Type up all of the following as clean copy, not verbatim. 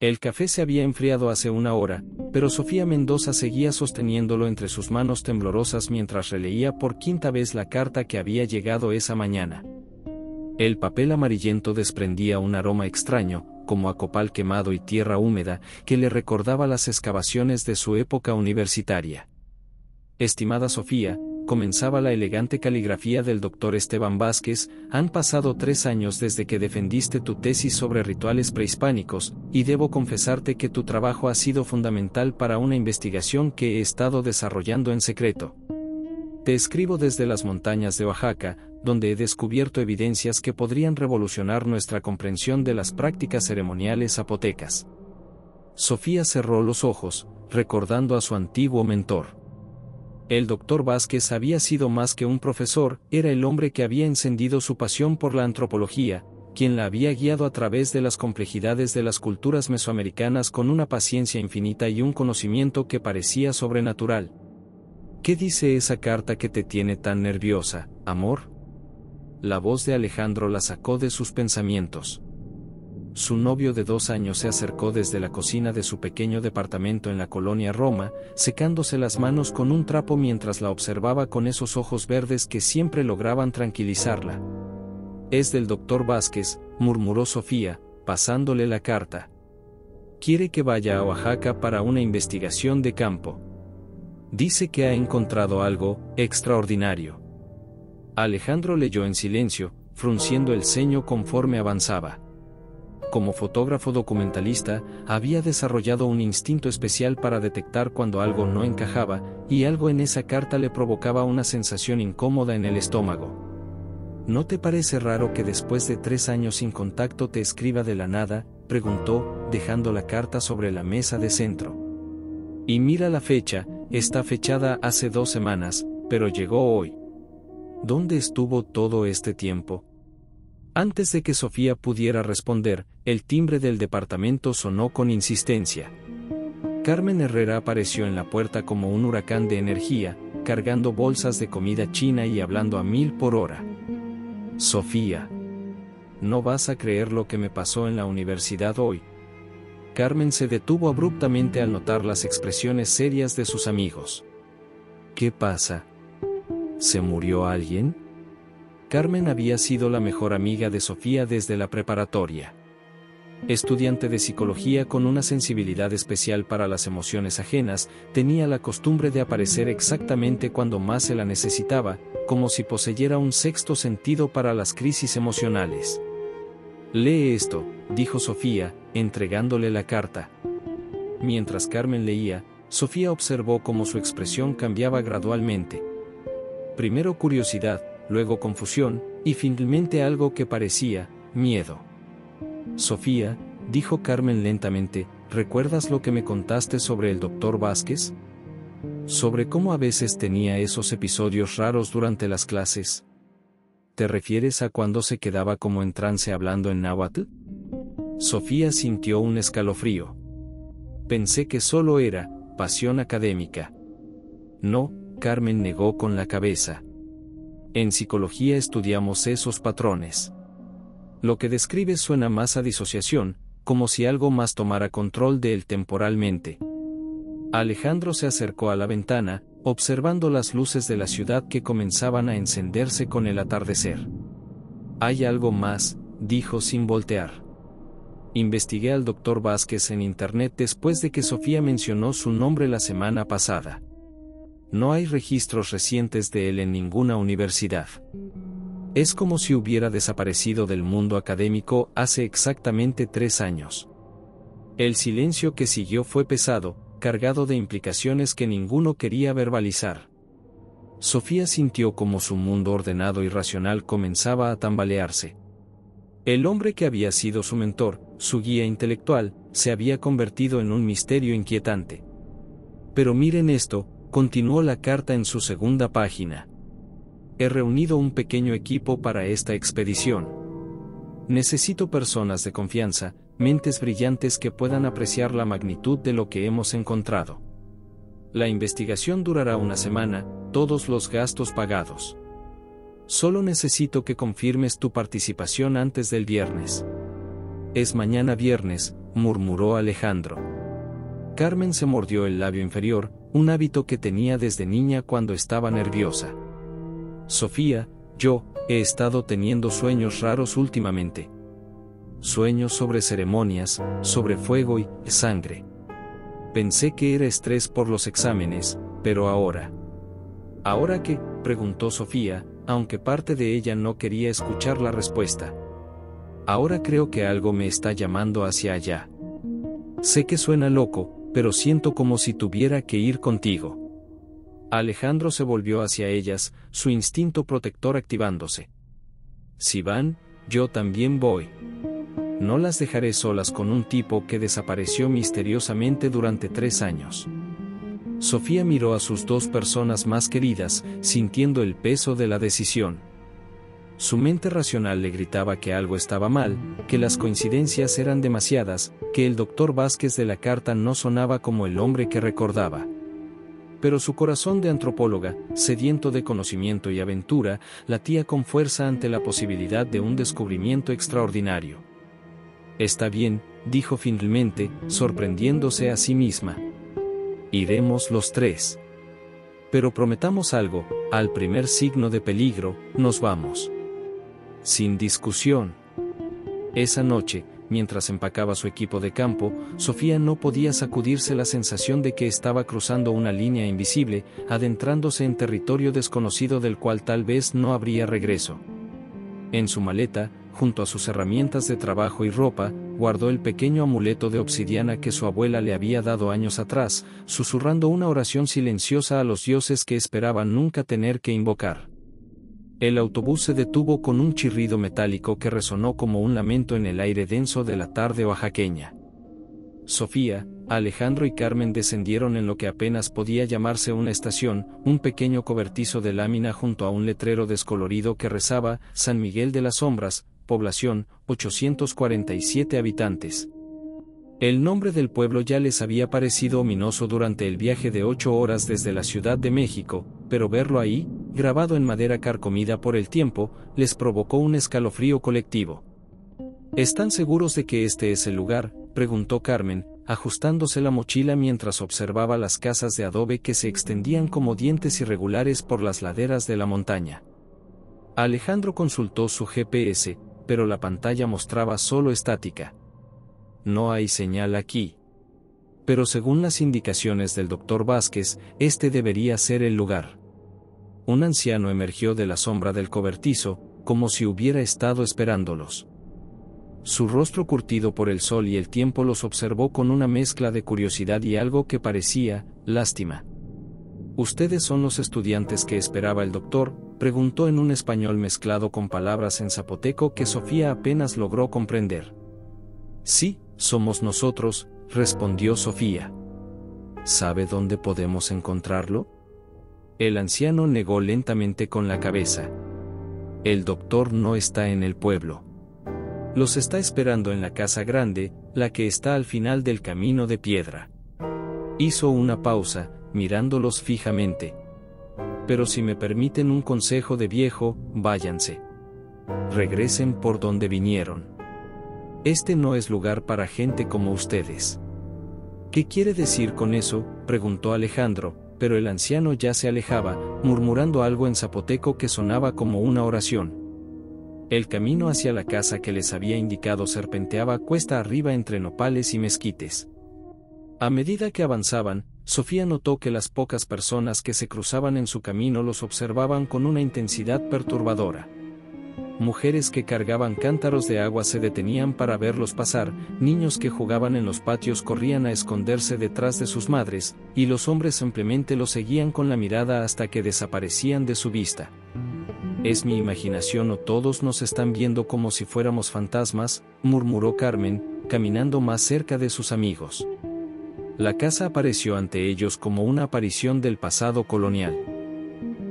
El café se había enfriado hace una hora, pero Sofía Mendoza seguía sosteniéndolo entre sus manos temblorosas mientras releía por quinta vez la carta que había llegado esa mañana. El papel amarillento desprendía un aroma extraño, como a copal quemado y tierra húmeda, que le recordaba las excavaciones de su época universitaria. Estimada Sofía, comenzaba la elegante caligrafía del Dr. Esteban Vázquez, han pasado 3 años desde que defendiste tu tesis sobre rituales prehispánicos, y debo confesarte que tu trabajo ha sido fundamental para una investigación que he estado desarrollando en secreto. Te escribo desde las montañas de Oaxaca, donde he descubierto evidencias que podrían revolucionar nuestra comprensión de las prácticas ceremoniales zapotecas. Sofía cerró los ojos, recordando a su antiguo mentor. El Dr. Vázquez había sido más que un profesor, era el hombre que había encendido su pasión por la antropología, quien la había guiado a través de las complejidades de las culturas mesoamericanas con una paciencia infinita y un conocimiento que parecía sobrenatural. ¿Qué dice esa carta que te tiene tan nerviosa, amor? La voz de Alejandro la sacó de sus pensamientos. Su novio de 2 años se acercó desde la cocina de su pequeño departamento en la colonia Roma, secándose las manos con un trapo mientras la observaba con esos ojos verdes que siempre lograban tranquilizarla. Es del Dr. Vázquez, murmuró Sofía, pasándole la carta. Quiere que vaya a Oaxaca para una investigación de campo. Dice que ha encontrado algo extraordinario. Alejandro leyó en silencio, frunciendo el ceño conforme avanzaba. Como fotógrafo documentalista, había desarrollado un instinto especial para detectar cuando algo no encajaba, y algo en esa carta le provocaba una sensación incómoda en el estómago. ¿No te parece raro que después de 3 años sin contacto te escriba de la nada?, preguntó, dejando la carta sobre la mesa de centro. Y mira la fecha, está fechada hace 2 semanas, pero llegó hoy. ¿Dónde estuvo todo este tiempo? Antes de que Sofía pudiera responder, el timbre del departamento sonó con insistencia. Carmen Herrera apareció en la puerta como un huracán de energía, cargando bolsas de comida china y hablando a 1000 por hora. Sofía, no vas a creer lo que me pasó en la universidad hoy. Carmen se detuvo abruptamente al notar las expresiones serias de sus amigos. ¿Qué pasa? ¿Se murió alguien? Carmen había sido la mejor amiga de Sofía desde la preparatoria. Estudiante de psicología con una sensibilidad especial para las emociones ajenas, tenía la costumbre de aparecer exactamente cuando más se la necesitaba, como si poseyera un sexto sentido para las crisis emocionales. Lee esto, dijo Sofía, entregándole la carta. Mientras Carmen leía, Sofía observó cómo su expresión cambiaba gradualmente. Primero curiosidad, luego confusión, y finalmente algo que parecía miedo. Sofía, dijo Carmen lentamente, ¿recuerdas lo que me contaste sobre el Dr. Vázquez? ¿Sobre cómo a veces tenía esos episodios raros durante las clases? ¿Te refieres a cuando se quedaba como en trance hablando en náhuatl? Sofía sintió un escalofrío. Pensé que solo era pasión académica. No, Carmen negó con la cabeza. En psicología estudiamos esos patrones. Lo que describes suena más a disociación, como si algo más tomara control de él temporalmente. Alejandro se acercó a la ventana, observando las luces de la ciudad que comenzaban a encenderse con el atardecer. Hay algo más, dijo sin voltear. Investigué al Dr. Vázquez en internet después de que Sofía mencionó su nombre la semana pasada. No hay registros recientes de él en ninguna universidad. Es como si hubiera desaparecido del mundo académico hace exactamente 3 años. El silencio que siguió fue pesado, cargado de implicaciones que ninguno quería verbalizar. Sofía sintió como su mundo ordenado y racional comenzaba a tambalearse. El hombre que había sido su mentor, su guía intelectual, se había convertido en un misterio inquietante. Pero miren esto, continuó la carta en su segunda página. He reunido un pequeño equipo para esta expedición. Necesito personas de confianza, mentes brillantes que puedan apreciar la magnitud de lo que hemos encontrado. La investigación durará 1 semana, todos los gastos pagados. Solo necesito que confirmes tu participación antes del viernes. Es mañana viernes, murmuró Alejandro. Carmen se mordió el labio inferior, un hábito que tenía desde niña cuando estaba nerviosa. Sofía, yo he estado teniendo sueños raros últimamente. Sueños sobre ceremonias, sobre fuego y sangre. Pensé que era estrés por los exámenes, pero ahora... ¿Ahora qué?, preguntó Sofía, aunque parte de ella no quería escuchar la respuesta. Ahora creo que algo me está llamando hacia allá. Sé que suena loco, pero siento como si tuviera que ir contigo. Alejandro se volvió hacia ellas, su instinto protector activándose. Si van, yo también voy. No las dejaré solas con un tipo que desapareció misteriosamente durante 3 años. Sofía miró a sus 2 personas más queridas, sintiendo el peso de la decisión. Su mente racional le gritaba que algo estaba mal, que las coincidencias eran demasiadas, que el doctor Vázquez de la carta no sonaba como el hombre que recordaba. Pero su corazón de antropóloga, sediento de conocimiento y aventura, latía con fuerza ante la posibilidad de un descubrimiento extraordinario. Está bien, dijo finalmente, sorprendiéndose a sí misma. Iremos los 3. Pero prometamos algo, al primer signo de peligro, nos vamos. Sin discusión. Esa noche, mientras empacaba su equipo de campo, Sofía no podía sacudirse la sensación de que estaba cruzando una línea invisible, adentrándose en territorio desconocido del cual tal vez no habría regreso. En su maleta, junto a sus herramientas de trabajo y ropa, guardó el pequeño amuleto de obsidiana que su abuela le había dado años atrás, susurrando una oración silenciosa a los dioses que esperaba nunca tener que invocar. El autobús se detuvo con un chirrido metálico que resonó como un lamento en el aire denso de la tarde oaxaqueña. Sofía, Alejandro y Carmen descendieron en lo que apenas podía llamarse una estación, un pequeño cobertizo de lámina junto a un letrero descolorido que rezaba: San Miguel de las Sombras, población, 847 habitantes. El nombre del pueblo ya les había parecido ominoso durante el viaje de 8 horas desde la Ciudad de México, pero verlo ahí, grabado en madera carcomida por el tiempo, les provocó un escalofrío colectivo. ¿Están seguros de que este es el lugar?, preguntó Carmen, ajustándose la mochila mientras observaba las casas de adobe que se extendían como dientes irregulares por las laderas de la montaña. Alejandro consultó su GPS, pero la pantalla mostraba solo estática. No hay señal aquí. Pero según las indicaciones del doctor Vázquez, este debería ser el lugar. Un anciano emergió de la sombra del cobertizo, como si hubiera estado esperándolos. Su rostro curtido por el sol y el tiempo los observó con una mezcla de curiosidad y algo que parecía lástima. ¿Ustedes son los estudiantes que esperaba el doctor?, preguntó en un español mezclado con palabras en zapoteco que Sofía apenas logró comprender. Sí, somos nosotros, respondió Sofía. ¿Sabe dónde podemos encontrarlo? El anciano negó lentamente con la cabeza. El doctor no está en el pueblo. Los está esperando en la casa grande, la que está al final del camino de piedra. Hizo una pausa, mirándolos fijamente. Pero si me permiten un consejo de viejo, váyanse. Regresen por donde vinieron. Este no es lugar para gente como ustedes. ¿Qué quiere decir con eso?, preguntó Alejandro, pero el anciano ya se alejaba, murmurando algo en zapoteco que sonaba como una oración. El camino hacia la casa que les había indicado serpenteaba cuesta arriba entre nopales y mezquites. A medida que avanzaban, Sofía notó que las pocas personas que se cruzaban en su camino los observaban con una intensidad perturbadora. Mujeres que cargaban cántaros de agua se detenían para verlos pasar, niños que jugaban en los patios corrían a esconderse detrás de sus madres, y los hombres simplemente los seguían con la mirada hasta que desaparecían de su vista. ¿Es mi imaginación o todos nos están viendo como si fuéramos fantasmas?, murmuró Carmen, caminando más cerca de sus amigos. La casa apareció ante ellos como una aparición del pasado colonial.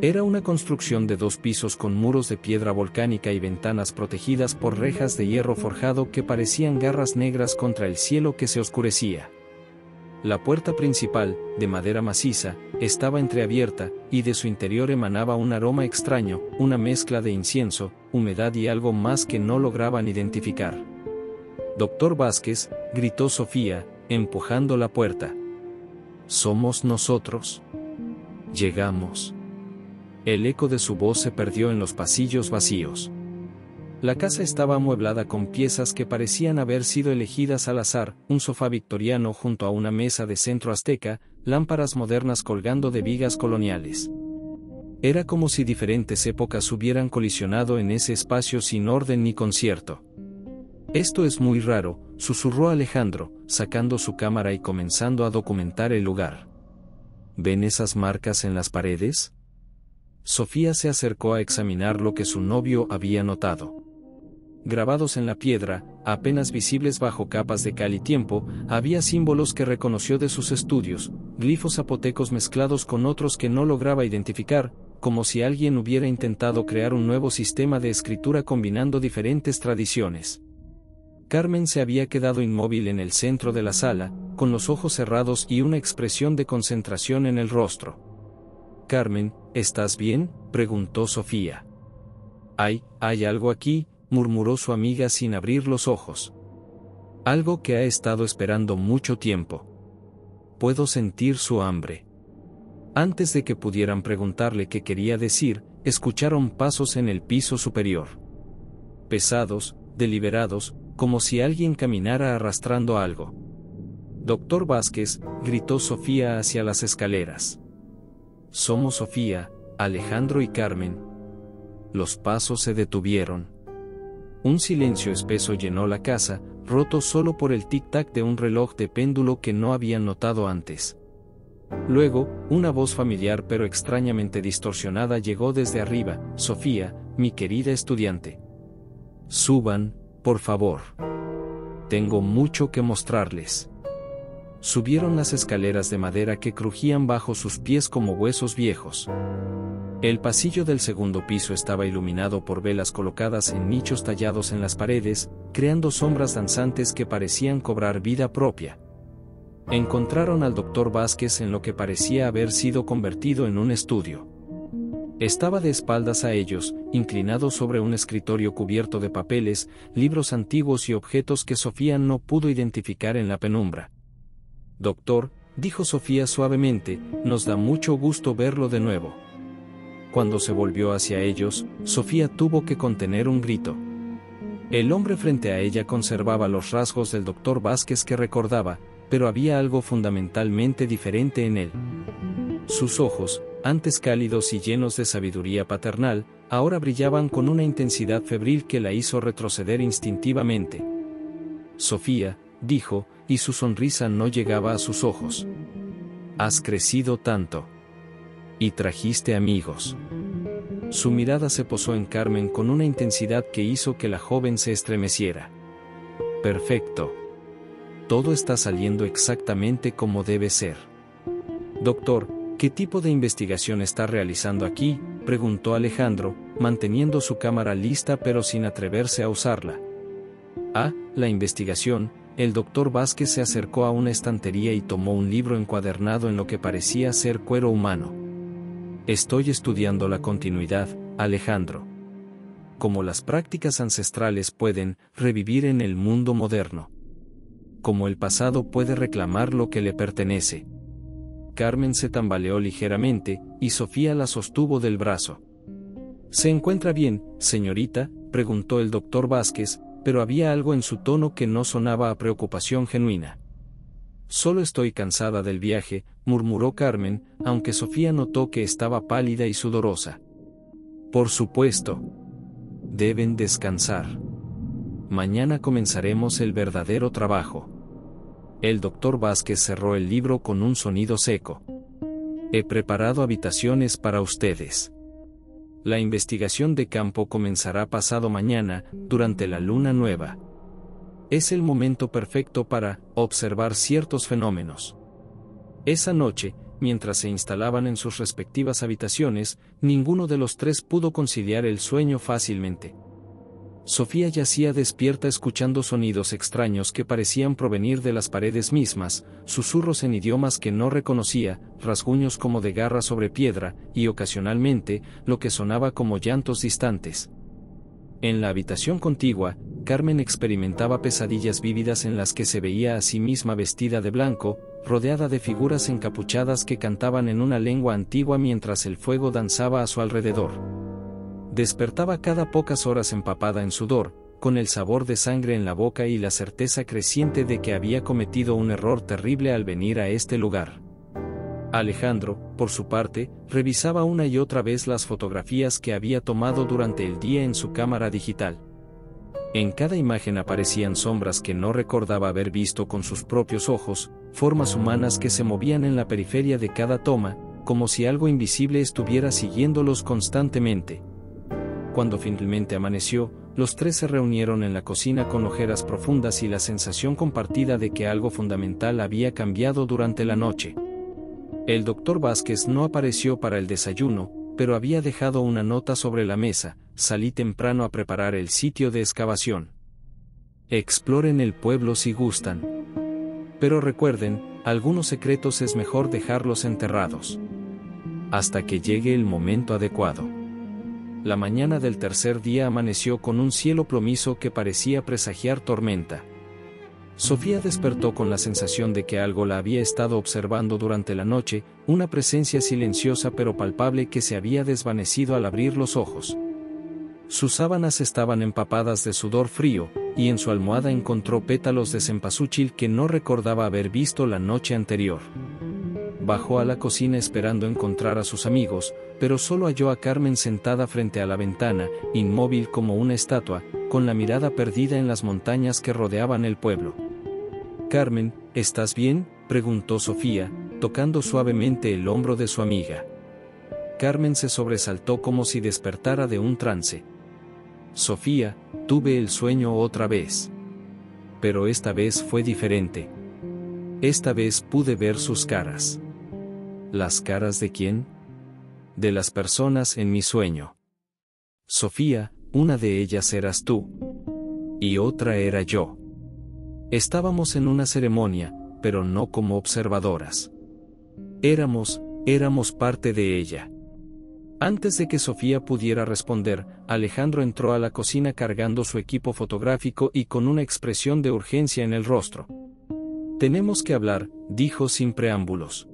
Era una construcción de 2 pisos con muros de piedra volcánica y ventanas protegidas por rejas de hierro forjado que parecían garras negras contra el cielo que se oscurecía. La puerta principal, de madera maciza, estaba entreabierta, y de su interior emanaba un aroma extraño, una mezcla de incienso, humedad y algo más que no lograban identificar. Doctor Vázquez, gritó Sofía, empujando la puerta. ¿Somos nosotros? Llegamos. El eco de su voz se perdió en los pasillos vacíos. La casa estaba amueblada con piezas que parecían haber sido elegidas al azar, un sofá victoriano junto a una mesa de centro azteca, lámparas modernas colgando de vigas coloniales. Era como si diferentes épocas hubieran colisionado en ese espacio sin orden ni concierto. Esto es muy raro, susurró Alejandro, sacando su cámara y comenzando a documentar el lugar. ¿Ven esas marcas en las paredes? Sofía se acercó a examinar lo que su novio había notado. Grabados en la piedra, apenas visibles bajo capas de cal y tiempo, había símbolos que reconoció de sus estudios, glifos zapotecos mezclados con otros que no lograba identificar, como si alguien hubiera intentado crear un nuevo sistema de escritura combinando diferentes tradiciones. Carmen se había quedado inmóvil en el centro de la sala, con los ojos cerrados y una expresión de concentración en el rostro. «Carmen, ¿estás bien?», preguntó Sofía. «Hay algo aquí», murmuró su amiga sin abrir los ojos. «Algo que ha estado esperando mucho tiempo. Puedo sentir su hambre». Antes de que pudieran preguntarle qué quería decir, escucharon pasos en el piso superior. Pesados, deliberados, como si alguien caminara arrastrando algo. «Doctor Vázquez», gritó Sofía hacia las escaleras. «Somos Sofía, Alejandro y Carmen». Los pasos se detuvieron. Un silencio espeso llenó la casa, roto solo por el tic-tac de un reloj de péndulo que no habían notado antes. Luego, una voz familiar pero extrañamente distorsionada llegó desde arriba: «Sofía, mi querida estudiante. Suban, por favor. Tengo mucho que mostrarles». Subieron las escaleras de madera que crujían bajo sus pies como huesos viejos. El pasillo del segundo piso estaba iluminado por velas colocadas en nichos tallados en las paredes, creando sombras danzantes que parecían cobrar vida propia. Encontraron al doctor Vázquez en lo que parecía haber sido convertido en un estudio. Estaba de espaldas a ellos, inclinado sobre un escritorio cubierto de papeles, libros antiguos y objetos que Sofía no pudo identificar en la penumbra. «Doctor», dijo Sofía suavemente, «nos da mucho gusto verlo de nuevo». Cuando se volvió hacia ellos, Sofía tuvo que contener un grito. El hombre frente a ella conservaba los rasgos del doctor Vázquez que recordaba, pero había algo fundamentalmente diferente en él. Sus ojos, antes cálidos y llenos de sabiduría paternal, ahora brillaban con una intensidad febril que la hizo retroceder instintivamente. «Sofía», dijo, y su sonrisa no llegaba a sus ojos. «Has crecido tanto. Y trajiste amigos». Su mirada se posó en Carmen con una intensidad que hizo que la joven se estremeciera. «Perfecto. Todo está saliendo exactamente como debe ser». «Doctor, ¿qué tipo de investigación está realizando aquí?», preguntó Alejandro, manteniendo su cámara lista pero sin atreverse a usarla. La investigación». El doctor Vázquez se acercó a una estantería y tomó un libro encuadernado en lo que parecía ser cuero humano. «Estoy estudiando la continuidad, Alejandro. Cómo las prácticas ancestrales pueden revivir en el mundo moderno. Cómo el pasado puede reclamar lo que le pertenece». Carmen se tambaleó ligeramente, y Sofía la sostuvo del brazo. «¿Se encuentra bien, señorita?», preguntó el doctor Vázquez, pero había algo en su tono que no sonaba a preocupación genuina. «Solo estoy cansada del viaje», murmuró Carmen, aunque Sofía notó que estaba pálida y sudorosa. «Por supuesto. Deben descansar. Mañana comenzaremos el verdadero trabajo». El doctor Vázquez cerró el libro con un sonido seco. «He preparado habitaciones para ustedes. La investigación de campo comenzará pasado mañana, durante la luna nueva. Es el momento perfecto para observar ciertos fenómenos». Esa noche, mientras se instalaban en sus respectivas habitaciones, ninguno de los tres pudo conciliar el sueño fácilmente. Sofía yacía despierta escuchando sonidos extraños que parecían provenir de las paredes mismas, susurros en idiomas que no reconocía, rasguños como de garra sobre piedra, y ocasionalmente, lo que sonaba como llantos distantes. En la habitación contigua, Carmen experimentaba pesadillas vívidas en las que se veía a sí misma vestida de blanco, rodeada de figuras encapuchadas que cantaban en una lengua antigua mientras el fuego danzaba a su alrededor. Despertaba cada pocas horas empapada en sudor, con el sabor de sangre en la boca y la certeza creciente de que había cometido un error terrible al venir a este lugar. Alejandro, por su parte, revisaba una y otra vez las fotografías que había tomado durante el día en su cámara digital. En cada imagen aparecían sombras que no recordaba haber visto con sus propios ojos, formas humanas que se movían en la periferia de cada toma, como si algo invisible estuviera siguiéndolos constantemente. Cuando finalmente amaneció, los tres se reunieron en la cocina con ojeras profundas y la sensación compartida de que algo fundamental había cambiado durante la noche. El doctor Vázquez no apareció para el desayuno, pero había dejado una nota sobre la mesa: salí temprano a preparar el sitio de excavación. Exploren el pueblo si gustan. Pero recuerden, algunos secretos es mejor dejarlos enterrados hasta que llegue el momento adecuado. La mañana del tercer día amaneció con un cielo plomizo que parecía presagiar tormenta. Sofía despertó con la sensación de que algo la había estado observando durante la noche, una presencia silenciosa pero palpable que se había desvanecido al abrir los ojos. Sus sábanas estaban empapadas de sudor frío, y en su almohada encontró pétalos de cempasúchil que no recordaba haber visto la noche anterior. Bajó a la cocina esperando encontrar a sus amigos, pero solo halló a Carmen sentada frente a la ventana, inmóvil como una estatua, con la mirada perdida en las montañas que rodeaban el pueblo. «Carmen, ¿estás bien?», preguntó Sofía, tocando suavemente el hombro de su amiga. Carmen se sobresaltó como si despertara de un trance. «Sofía, tuve el sueño otra vez. Pero esta vez fue diferente. Esta vez pude ver sus caras». «¿Las caras de quién?». «De las personas en mi sueño. Sofía, una de ellas eras tú. Y otra era yo. Estábamos en una ceremonia, pero no como observadoras. Éramos parte de ella». Antes de que Sofía pudiera responder, Alejandro entró a la cocina cargando su equipo fotográfico y con una expresión de urgencia en el rostro. «Tenemos que hablar», dijo sin preámbulos.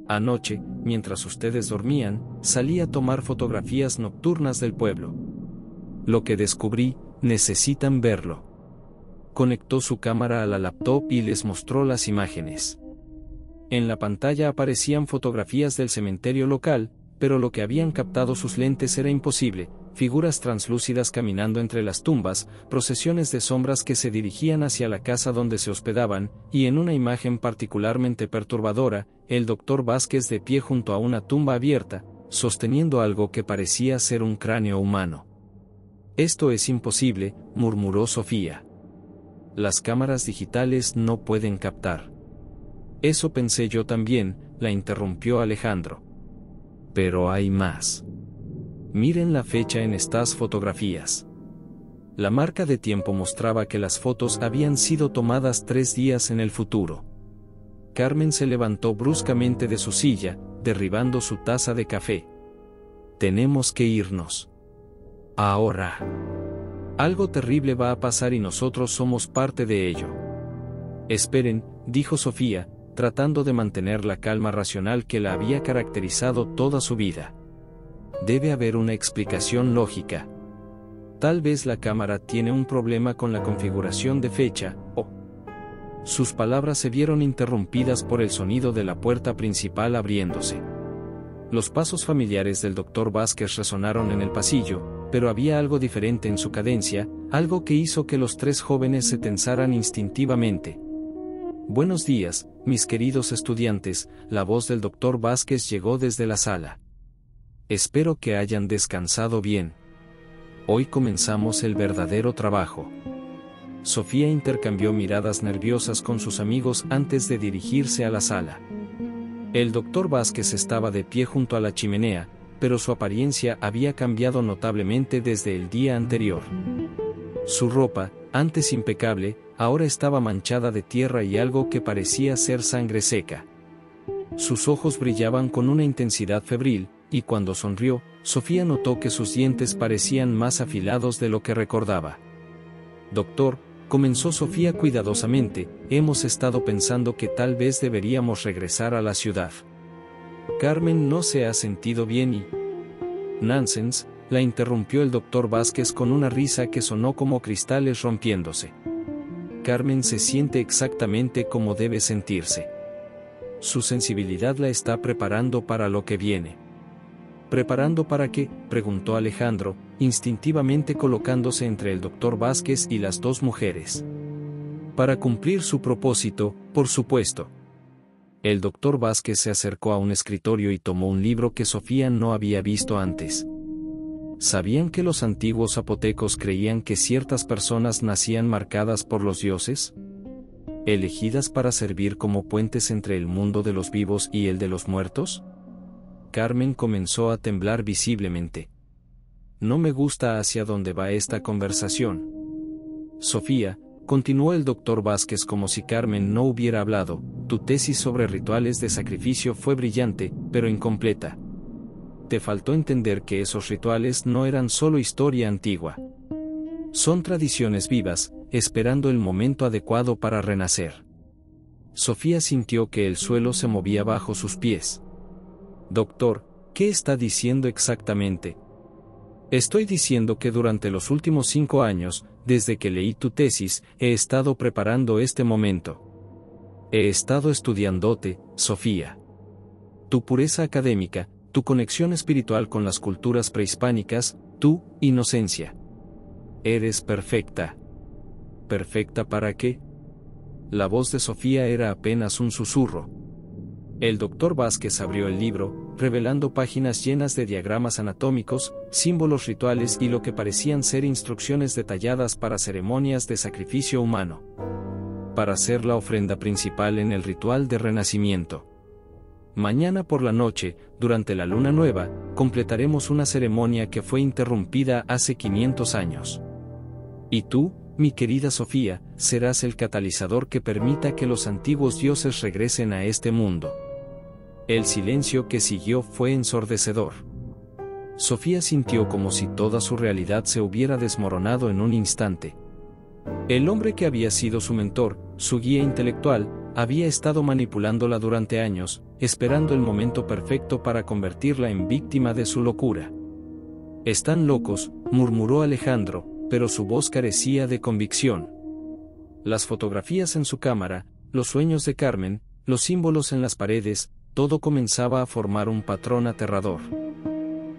«Anoche, mientras ustedes dormían, salí a tomar fotografías nocturnas del pueblo. Lo que descubrí, necesitan verlo». Conectó su cámara a la laptop y les mostró las imágenes. En la pantalla aparecían fotografías del cementerio local, pero lo que habían captado sus lentes era imposible: figuras translúcidas caminando entre las tumbas, procesiones de sombras que se dirigían hacia la casa donde se hospedaban, y en una imagen particularmente perturbadora, el doctor Vázquez de pie junto a una tumba abierta, sosteniendo algo que parecía ser un cráneo humano. «Esto es imposible», murmuró Sofía. «Las cámaras digitales no pueden captar». «Eso pensé yo también», la interrumpió Alejandro. «Pero hay más. Miren la fecha en estas fotografías». La marca de tiempo mostraba que las fotos habían sido tomadas 3 días en el futuro. Carmen se levantó bruscamente de su silla, derribando su taza de café. «Tenemos que irnos. Ahora. Algo terrible va a pasar y nosotros somos parte de ello». «Esperen», dijo Sofía, tratando de mantener la calma racional que la había caracterizado toda su vida. «Debe haber una explicación lógica. Tal vez la cámara tiene un problema con la configuración de fecha, o...». Sus palabras se vieron interrumpidas por el sonido de la puerta principal abriéndose. Los pasos familiares del doctor Vázquez resonaron en el pasillo, pero había algo diferente en su cadencia, algo que hizo que los 3 jóvenes se tensaran instintivamente. «Buenos días, mis queridos estudiantes», la voz del doctor Vázquez llegó desde la sala. «Espero que hayan descansado bien. Hoy comenzamos el verdadero trabajo». Sofía intercambió miradas nerviosas con sus amigos antes de dirigirse a la sala. El doctor Vázquez estaba de pie junto a la chimenea, pero su apariencia había cambiado notablemente desde el día anterior. Su ropa, antes impecable, ahora estaba manchada de tierra y algo que parecía ser sangre seca. Sus ojos brillaban con una intensidad febril, y cuando sonrió, Sofía notó que sus dientes parecían más afilados de lo que recordaba. Doctor, comenzó Sofía cuidadosamente, hemos estado pensando que tal vez deberíamos regresar a la ciudad. Carmen no se ha sentido bien y... Nonsense, la interrumpió el doctor Vázquez con una risa que sonó como cristales rompiéndose. Carmen se siente exactamente como debe sentirse. Su sensibilidad la está preparando para lo que viene. ¿Preparando para qué?, preguntó Alejandro, instintivamente colocándose entre el doctor Vázquez y las dos mujeres. Para cumplir su propósito, por supuesto. El doctor Vázquez se acercó a un escritorio y tomó un libro que Sofía no había visto antes. ¿Sabían que los antiguos zapotecos creían que ciertas personas nacían marcadas por los dioses? ¿Elegidas para servir como puentes entre el mundo de los vivos y el de los muertos? Carmen comenzó a temblar visiblemente. No me gusta hacia dónde va esta conversación. Sofía, continuó el doctor Vázquez como si Carmen no hubiera hablado, tu tesis sobre rituales de sacrificio fue brillante, pero incompleta. Te faltó entender que esos rituales no eran solo historia antigua. Son tradiciones vivas, esperando el momento adecuado para renacer. Sofía sintió que el suelo se movía bajo sus pies. Doctor, ¿qué está diciendo exactamente? Estoy diciendo que durante los últimos 5 años, desde que leí tu tesis, he estado preparando este momento. He estado estudiándote, Sofía. Tu pureza académica, tu conexión espiritual con las culturas prehispánicas, tu inocencia. Eres perfecta. ¿Perfecta para qué? La voz de Sofía era apenas un susurro. El doctor Vázquez abrió el libro, revelando páginas llenas de diagramas anatómicos, símbolos rituales y lo que parecían ser instrucciones detalladas para ceremonias de sacrificio humano. Para hacer la ofrenda principal en el ritual de renacimiento. Mañana por la noche, durante la luna nueva, completaremos una ceremonia que fue interrumpida hace 500 años. Y tú, mi querida Sofía, serás el catalizador que permita que los antiguos dioses regresen a este mundo. El silencio que siguió fue ensordecedor. Sofía sintió como si toda su realidad se hubiera desmoronado en un instante. El hombre que había sido su mentor, su guía intelectual, había estado manipulándola durante años, esperando el momento perfecto para convertirla en víctima de su locura. Están locos, murmuró Alejandro, pero su voz carecía de convicción. Las fotografías en su cámara, los sueños de Carmen, los símbolos en las paredes, todo comenzaba a formar un patrón aterrador.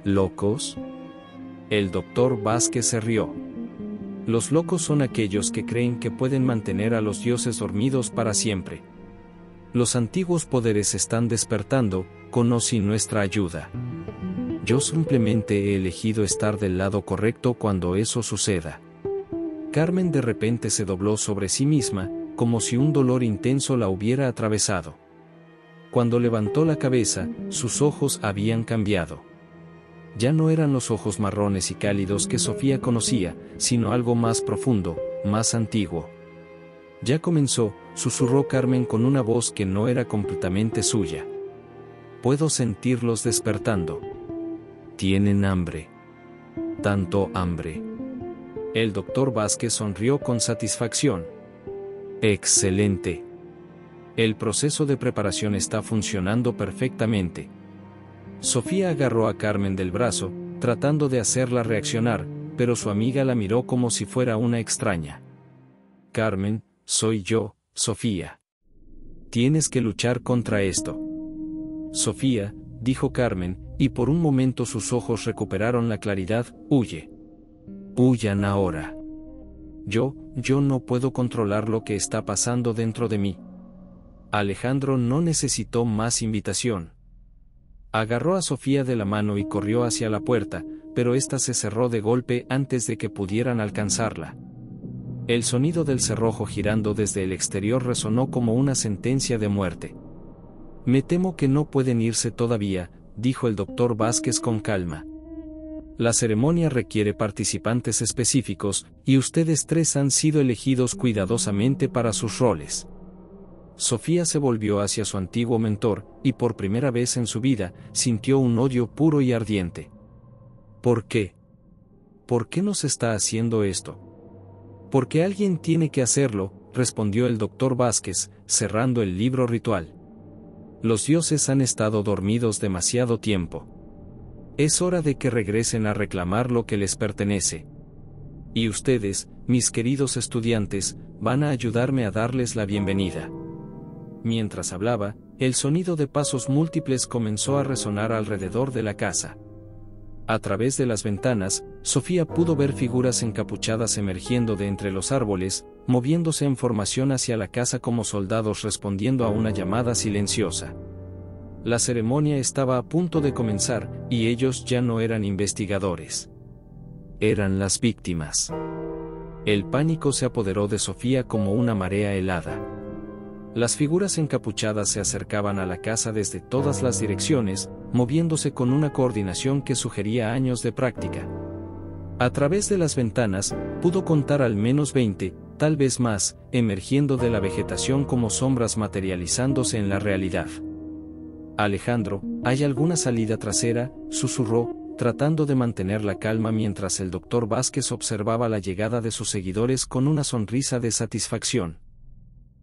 ¿Locos? El doctor Vázquez se rió. Los locos son aquellos que creen que pueden mantener a los dioses dormidos para siempre. Los antiguos poderes están despertando, con o sin nuestra ayuda. Yo simplemente he elegido estar del lado correcto cuando eso suceda. Carmen de repente se dobló sobre sí misma, como si un dolor intenso la hubiera atravesado. Cuando levantó la cabeza, sus ojos habían cambiado. Ya no eran los ojos marrones y cálidos que Sofía conocía, sino algo más profundo, más antiguo. Ya comenzó, susurró Carmen con una voz que no era completamente suya. Puedo sentirlos despertando. Tienen hambre. Tanto hambre. El doctor Vázquez sonrió con satisfacción. Excelente. El proceso de preparación está funcionando perfectamente. Sofía agarró a Carmen del brazo, tratando de hacerla reaccionar, pero su amiga la miró como si fuera una extraña. Carmen, soy yo, Sofía. Tienes que luchar contra esto. Sofía, dijo Carmen, y por un momento sus ojos recuperaron la claridad, huye. Huyan ahora. Yo no puedo controlar lo que está pasando dentro de mí. Alejandro no necesitó más invitación. Agarró a Sofía de la mano y corrió hacia la puerta, pero ésta se cerró de golpe antes de que pudieran alcanzarla. El sonido del cerrojo girando desde el exterior resonó como una sentencia de muerte. Me temo que no pueden irse todavía, dijo el doctor Vázquez con calma. La ceremonia requiere participantes específicos, y ustedes 3 han sido elegidos cuidadosamente para sus roles. Sofía se volvió hacia su antiguo mentor, y por primera vez en su vida, sintió un odio puro y ardiente. ¿Por qué? ¿Por qué nos está haciendo esto? Porque alguien tiene que hacerlo, respondió el doctor Vázquez, cerrando el libro ritual. Los dioses han estado dormidos demasiado tiempo. Es hora de que regresen a reclamar lo que les pertenece. Y ustedes, mis queridos estudiantes, van a ayudarme a darles la bienvenida. Mientras hablaba, el sonido de pasos múltiples comenzó a resonar alrededor de la casa. A través de las ventanas, Sofía pudo ver figuras encapuchadas emergiendo de entre los árboles, moviéndose en formación hacia la casa como soldados respondiendo a una llamada silenciosa. La ceremonia estaba a punto de comenzar, y ellos ya no eran investigadores. Eran las víctimas. El pánico se apoderó de Sofía como una marea helada. Las figuras encapuchadas se acercaban a la casa desde todas las direcciones, moviéndose con una coordinación que sugería años de práctica. A través de las ventanas, pudo contar al menos 20, tal vez más, emergiendo de la vegetación como sombras materializándose en la realidad. Alejandro, ¿hay alguna salida trasera?, susurró, tratando de mantener la calma mientras el doctor Vázquez observaba la llegada de sus seguidores con una sonrisa de satisfacción.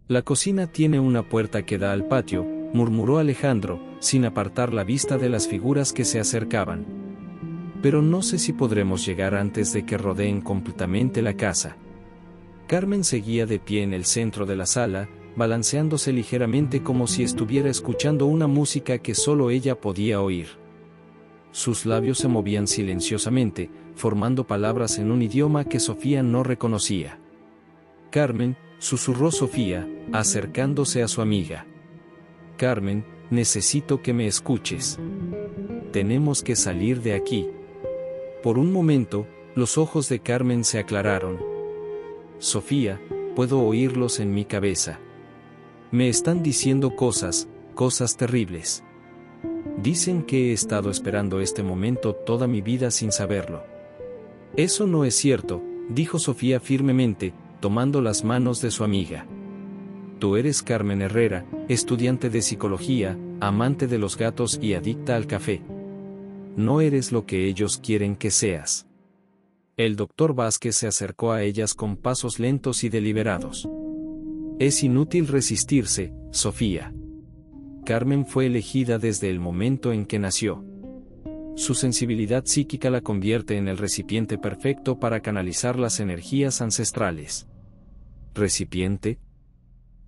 La cocina tiene una puerta que da al patio, murmuró Alejandro, sin apartar la vista de las figuras que se acercaban. Pero no sé si podremos llegar antes de que rodeen completamente la casa. Carmen seguía de pie en el centro de la sala, balanceándose ligeramente como si estuviera escuchando una música que solo ella podía oír. Sus labios se movían silenciosamente, formando palabras en un idioma que Sofía no reconocía. Carmen, susurró Sofía, acercándose a su amiga. Carmen, necesito que me escuches. Tenemos que salir de aquí. Por un momento, los ojos de Carmen se aclararon. Sofía, puedo oírlos en mi cabeza. Me están diciendo cosas terribles. Dicen que he estado esperando este momento toda mi vida sin saberlo. Eso no es cierto, dijo Sofía firmemente, tomando las manos de su amiga. Tú eres Carmen Herrera, estudiante de psicología, amante de los gatos y adicta al café. No eres lo que ellos quieren que seas. El doctor Vázquez se acercó a ellas con pasos lentos y deliberados. Es inútil resistirse, Sofía. Carmen fue elegida desde el momento en que nació. Su sensibilidad psíquica la convierte en el recipiente perfecto para canalizar las energías ancestrales. ¿Recipiente?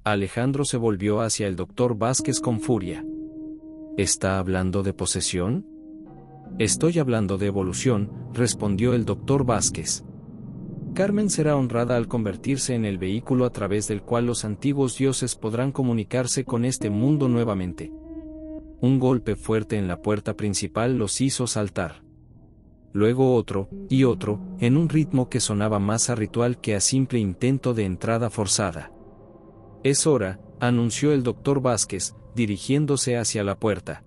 Alejandro se volvió hacia el doctor Vázquez con furia. ¿Está hablando de posesión? Estoy hablando de evolución, respondió el doctor Vázquez. Carmen será honrada al convertirse en el vehículo a través del cual los antiguos dioses podrán comunicarse con este mundo nuevamente. Un golpe fuerte en la puerta principal los hizo saltar. Luego otro, y otro, en un ritmo que sonaba más a ritual que a simple intento de entrada forzada. Es hora, anunció el doctor Vázquez, dirigiéndose hacia la puerta.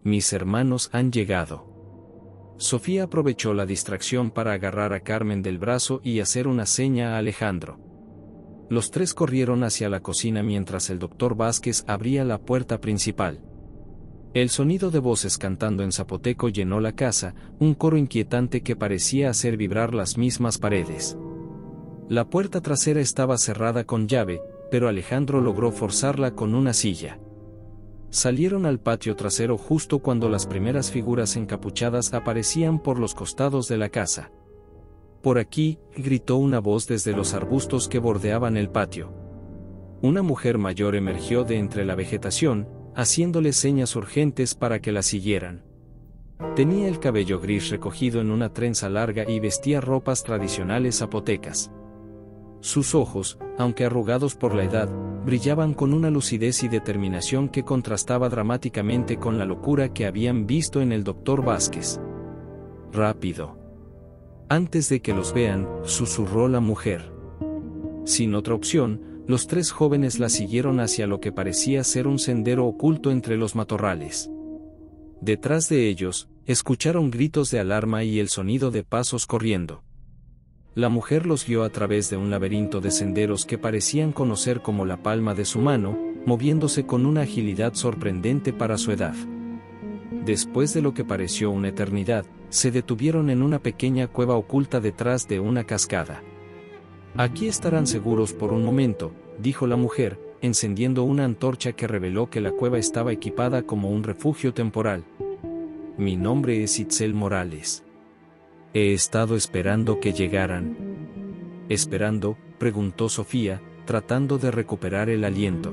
Mis hermanos han llegado. Sofía aprovechó la distracción para agarrar a Carmen del brazo y hacer una seña a Alejandro. Los tres corrieron hacia la cocina mientras el doctor Vázquez abría la puerta principal. El sonido de voces cantando en zapoteco llenó la casa, un coro inquietante que parecía hacer vibrar las mismas paredes. La puerta trasera estaba cerrada con llave, pero Alejandro logró forzarla con una silla. Salieron al patio trasero justo cuando las primeras figuras encapuchadas aparecían por los costados de la casa. Por aquí, gritó una voz desde los arbustos que bordeaban el patio. Una mujer mayor emergió de entre la vegetación, haciéndole señas urgentes para que la siguieran. Tenía el cabello gris recogido en una trenza larga y vestía ropas tradicionales zapotecas. Sus ojos, aunque arrugados por la edad, brillaban con una lucidez y determinación que contrastaba dramáticamente con la locura que habían visto en el doctor Vázquez. Rápido. Antes de que los vean, susurró la mujer. Sin otra opción, los tres jóvenes la siguieron hacia lo que parecía ser un sendero oculto entre los matorrales. Detrás de ellos, escucharon gritos de alarma y el sonido de pasos corriendo. La mujer los guió a través de un laberinto de senderos que parecían conocer como la palma de su mano, moviéndose con una agilidad sorprendente para su edad. Después de lo que pareció una eternidad, se detuvieron en una pequeña cueva oculta detrás de una cascada. Aquí estarán seguros por un momento, dijo la mujer, encendiendo una antorcha que reveló que la cueva estaba equipada como un refugio temporal. Mi nombre es Itzel Morales. He estado esperando que llegaran. ¿Esperando?, preguntó Sofía, tratando de recuperar el aliento.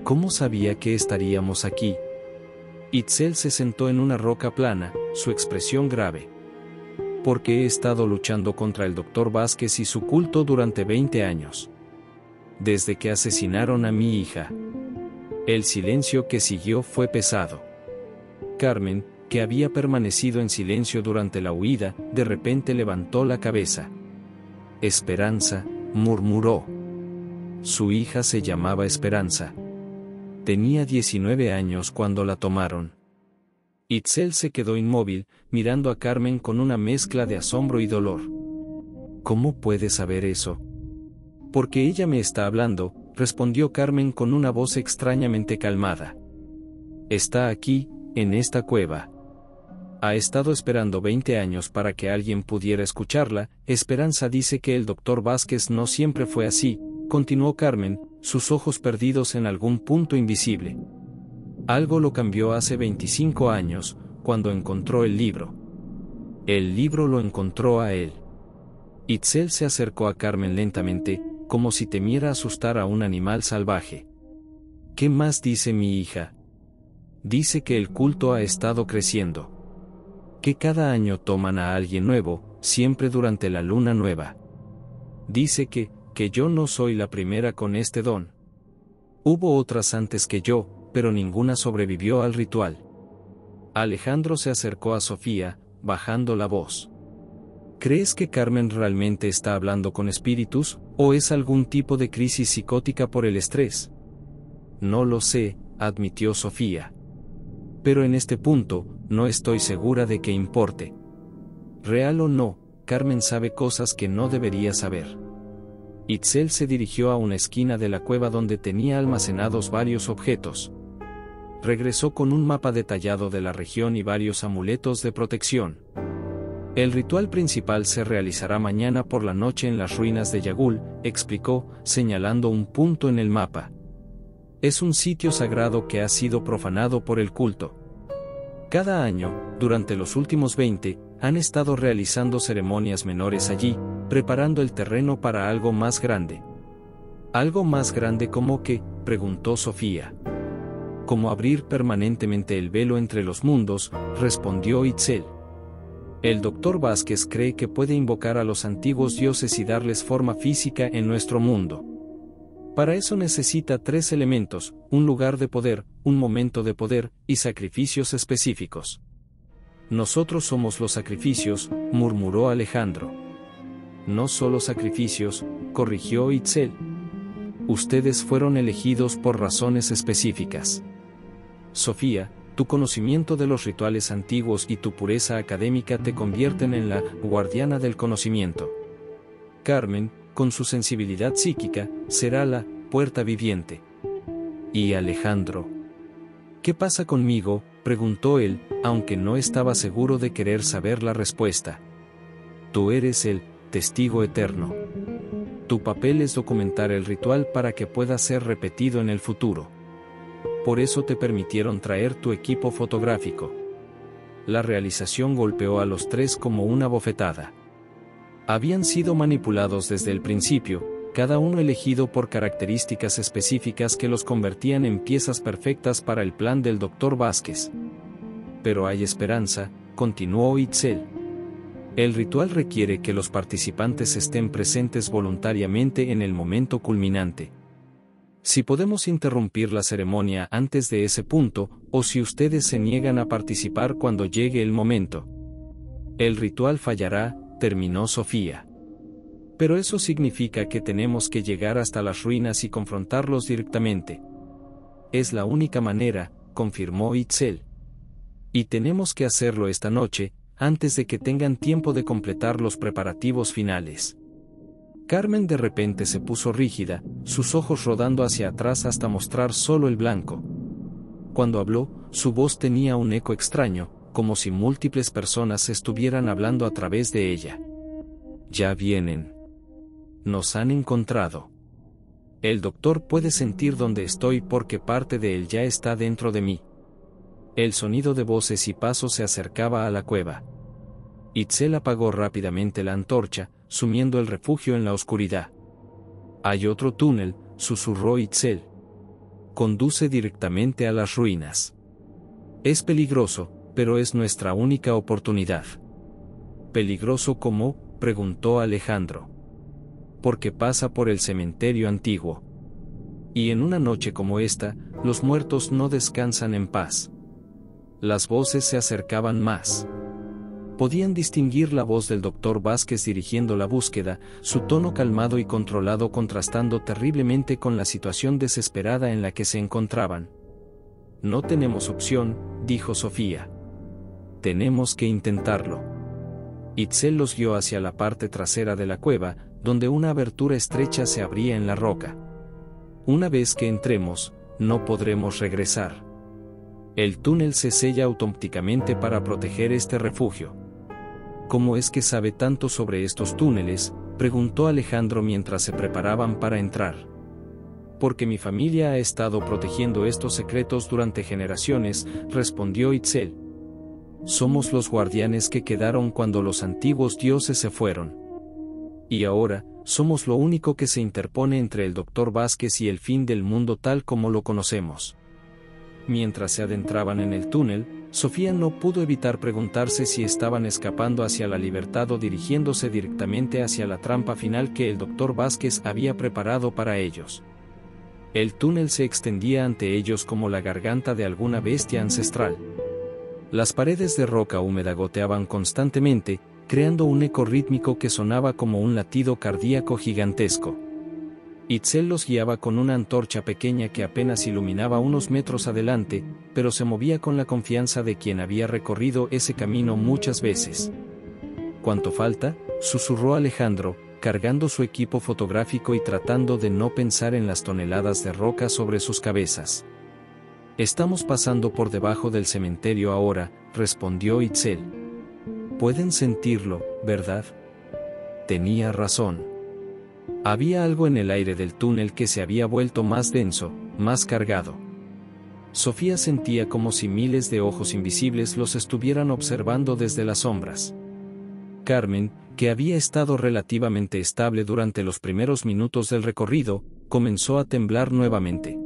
¿Cómo sabía que estaríamos aquí? Itzel se sentó en una roca plana, su expresión grave. Porque he estado luchando contra el Dr. Vázquez y su culto durante 20 años. Desde que asesinaron a mi hija. El silencio que siguió fue pesado. Carmen, que había permanecido en silencio durante la huida, de repente levantó la cabeza. Esperanza, murmuró. Su hija se llamaba Esperanza. Tenía 19 años cuando la tomaron. Itzel se quedó inmóvil, mirando a Carmen con una mezcla de asombro y dolor. ¿Cómo puede saber eso? Porque ella me está hablando, respondió Carmen con una voz extrañamente calmada. Está aquí, en esta cueva. Ha estado esperando 20 años para que alguien pudiera escucharla. Esperanza dice que el Dr. Vázquez no siempre fue así, continuó Carmen, sus ojos perdidos en algún punto invisible. Algo lo cambió hace 25 años, cuando encontró el libro. El libro lo encontró a él. Itzel se acercó a Carmen lentamente, como si temiera asustar a un animal salvaje. ¿Qué más dice mi hija? Dice que el culto ha estado creciendo. Que cada año toman a alguien nuevo, siempre durante la luna nueva. Dice que yo no soy la primera con este don. Hubo otras antes que yo, pero ninguna sobrevivió al ritual. Alejandro se acercó a Sofía, bajando la voz. ¿Crees que Carmen realmente está hablando con espíritus, o es algún tipo de crisis psicótica por el estrés? No lo sé, admitió Sofía. Pero en este punto, no estoy segura de que importe. Real o no, Carmen sabe cosas que no debería saber. Itzel se dirigió a una esquina de la cueva donde tenía almacenados varios objetos. Regresó con un mapa detallado de la región y varios amuletos de protección. El ritual principal se realizará mañana por la noche en las ruinas de Yagul, explicó, señalando un punto en el mapa. Es un sitio sagrado que ha sido profanado por el culto. Cada año, durante los últimos 20, han estado realizando ceremonias menores allí, preparando el terreno para algo más grande. ¿Algo más grande como qué?, preguntó Sofía. Como abrir permanentemente el velo entre los mundos, respondió Itzel. El Dr. Vázquez cree que puede invocar a los antiguos dioses y darles forma física en nuestro mundo. Para eso necesita 3 elementos, un lugar de poder, un momento de poder, y sacrificios específicos. Nosotros somos los sacrificios, murmuró Alejandro. No solo sacrificios, corrigió Itzel. Ustedes fueron elegidos por razones específicas. Sofía, tu conocimiento de los rituales antiguos y tu pureza académica te convierten en la guardiana del conocimiento. Carmen, con su sensibilidad psíquica, será la puerta viviente. ¿Y Alejandro? ¿Qué pasa conmigo?, preguntó él, aunque no estaba seguro de querer saber la respuesta. Tú eres el testigo eterno. Tu papel es documentar el ritual para que pueda ser repetido en el futuro. Por eso te permitieron traer tu equipo fotográfico. La realización golpeó a los 3 como una bofetada. Habían sido manipulados desde el principio, cada uno elegido por características específicas que los convertían en piezas perfectas para el plan del Dr. Vázquez. Pero hay esperanza, continuó Itzel. El ritual requiere que los participantes estén presentes voluntariamente en el momento culminante. Si podemos interrumpir la ceremonia antes de ese punto, o si ustedes se niegan a participar cuando llegue el momento, el ritual fallará, terminó Sofía. Pero eso significa que tenemos que llegar hasta las ruinas y confrontarlos directamente. Es la única manera, confirmó Itzel. Y tenemos que hacerlo esta noche, antes de que tengan tiempo de completar los preparativos finales. Carmen de repente se puso rígida, sus ojos rodando hacia atrás hasta mostrar solo el blanco. Cuando habló, su voz tenía un eco extraño, como si múltiples personas estuvieran hablando a través de ella. Ya vienen. Nos han encontrado. El doctor puede sentir dónde estoy porque parte de él ya está dentro de mí. El sonido de voces y pasos se acercaba a la cueva. Itzel apagó rápidamente la antorcha, sumiendo el refugio en la oscuridad. Hay otro túnel, susurró Itzel. Conduce directamente a las ruinas. Es peligroso, pero es nuestra única oportunidad. ¿Peligroso cómo?, preguntó Alejandro. Porque pasa por el cementerio antiguo. Y en una noche como esta, los muertos no descansan en paz. Las voces se acercaban más. Podían distinguir la voz del doctor Vázquez dirigiendo la búsqueda, su tono calmado y controlado contrastando terriblemente con la situación desesperada en la que se encontraban. No tenemos opción, dijo Sofía. Tenemos que intentarlo. Itzel los guió hacia la parte trasera de la cueva, donde una abertura estrecha se abría en la roca. Una vez que entremos, no podremos regresar. El túnel se sella automáticamente para proteger este refugio. ¿Cómo es que sabe tanto sobre estos túneles?, preguntó Alejandro mientras se preparaban para entrar. Porque mi familia ha estado protegiendo estos secretos durante generaciones, respondió Itzel. Somos los guardianes que quedaron cuando los antiguos dioses se fueron. Y ahora, somos lo único que se interpone entre el doctor Vázquez y el fin del mundo tal como lo conocemos. Mientras se adentraban en el túnel, Sofía no pudo evitar preguntarse si estaban escapando hacia la libertad o dirigiéndose directamente hacia la trampa final que el doctor Vázquez había preparado para ellos. El túnel se extendía ante ellos como la garganta de alguna bestia ancestral. Las paredes de roca húmeda goteaban constantemente, creando un eco rítmico que sonaba como un latido cardíaco gigantesco. Itzel los guiaba con una antorcha pequeña que apenas iluminaba unos metros adelante, pero se movía con la confianza de quien había recorrido ese camino muchas veces. ¿Cuánto falta?, susurró Alejandro, cargando su equipo fotográfico y tratando de no pensar en las toneladas de roca sobre sus cabezas. Estamos pasando por debajo del cementerio ahora, respondió Itzel. Pueden sentirlo, ¿verdad? Tenía razón. Había algo en el aire del túnel que se había vuelto más denso, más cargado. Sofía sentía como si miles de ojos invisibles los estuvieran observando desde las sombras. Carmen, que había estado relativamente estable durante los primeros minutos del recorrido, comenzó a temblar nuevamente.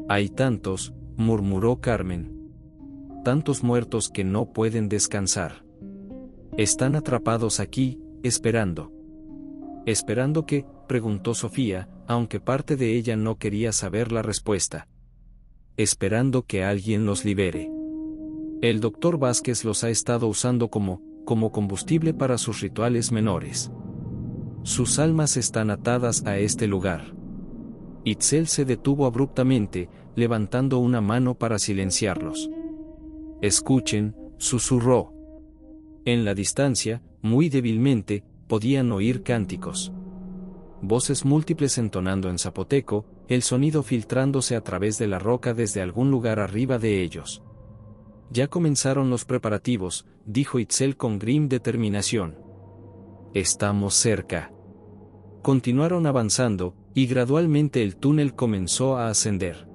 Hay tantos, murmuró Carmen. Tantos muertos que no pueden descansar. Están atrapados aquí, esperando. ¿Esperando qué?, preguntó Sofía, aunque parte de ella no quería saber la respuesta. Esperando que alguien los libere. El doctor Vázquez los ha estado usando como combustible para sus rituales menores. Sus almas están atadas a este lugar. Itzel se detuvo abruptamente, levantando una mano para silenciarlos. Escuchen, susurró. En la distancia, muy débilmente, podían oír cánticos. Voces múltiples entonando en zapoteco, el sonido filtrándose a través de la roca desde algún lugar arriba de ellos. Ya comenzaron los preparativos, dijo Itzel con grim determinación. Estamos cerca. Continuaron avanzando, y gradualmente el túnel comenzó a ascender.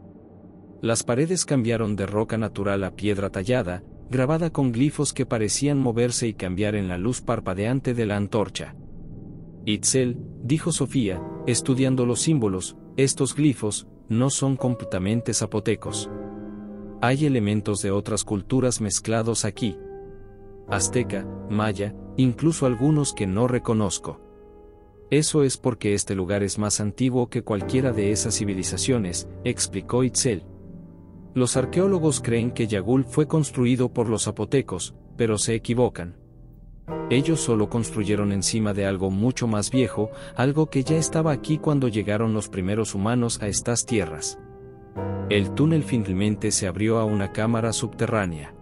Las paredes cambiaron de roca natural a piedra tallada, grabada con glifos que parecían moverse y cambiar en la luz parpadeante de la antorcha. Itzel, dijo Sofía, estudiando los símbolos, estos glifos no son completamente zapotecos. Hay elementos de otras culturas mezclados aquí. Azteca, maya, incluso algunos que no reconozco. Eso es porque este lugar es más antiguo que cualquiera de esas civilizaciones, explicó Itzel. Los arqueólogos creen que Yagul fue construido por los zapotecos, pero se equivocan. Ellos solo construyeron encima de algo mucho más viejo, algo que ya estaba aquí cuando llegaron los primeros humanos a estas tierras. El túnel finalmente se abrió a una cámara subterránea.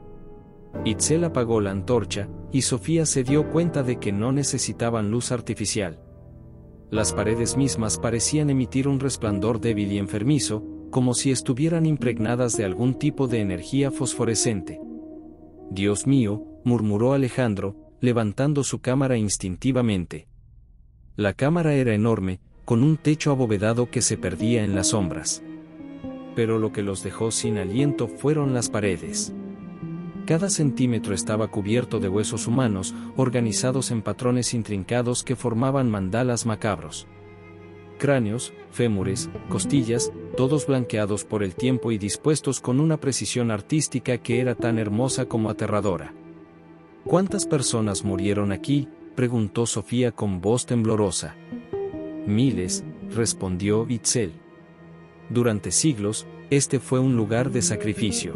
Itzel apagó la antorcha, y Sofía se dio cuenta de que no necesitaban luz artificial. Las paredes mismas parecían emitir un resplandor débil y enfermizo, como si estuvieran impregnadas de algún tipo de energía fosforescente. Dios mío, murmuró Alejandro, levantando su cámara instintivamente. La cámara era enorme, con un techo abovedado que se perdía en las sombras. Pero lo que los dejó sin aliento fueron las paredes. Cada centímetro estaba cubierto de huesos humanos, organizados en patrones intrincados que formaban mandalas macabros. Cráneos, fémures, costillas, todos blanqueados por el tiempo y dispuestos con una precisión artística que era tan hermosa como aterradora. ¿Cuántas personas murieron aquí?, preguntó Sofía con voz temblorosa. Miles, respondió Itzel. Durante siglos, este fue un lugar de sacrificio.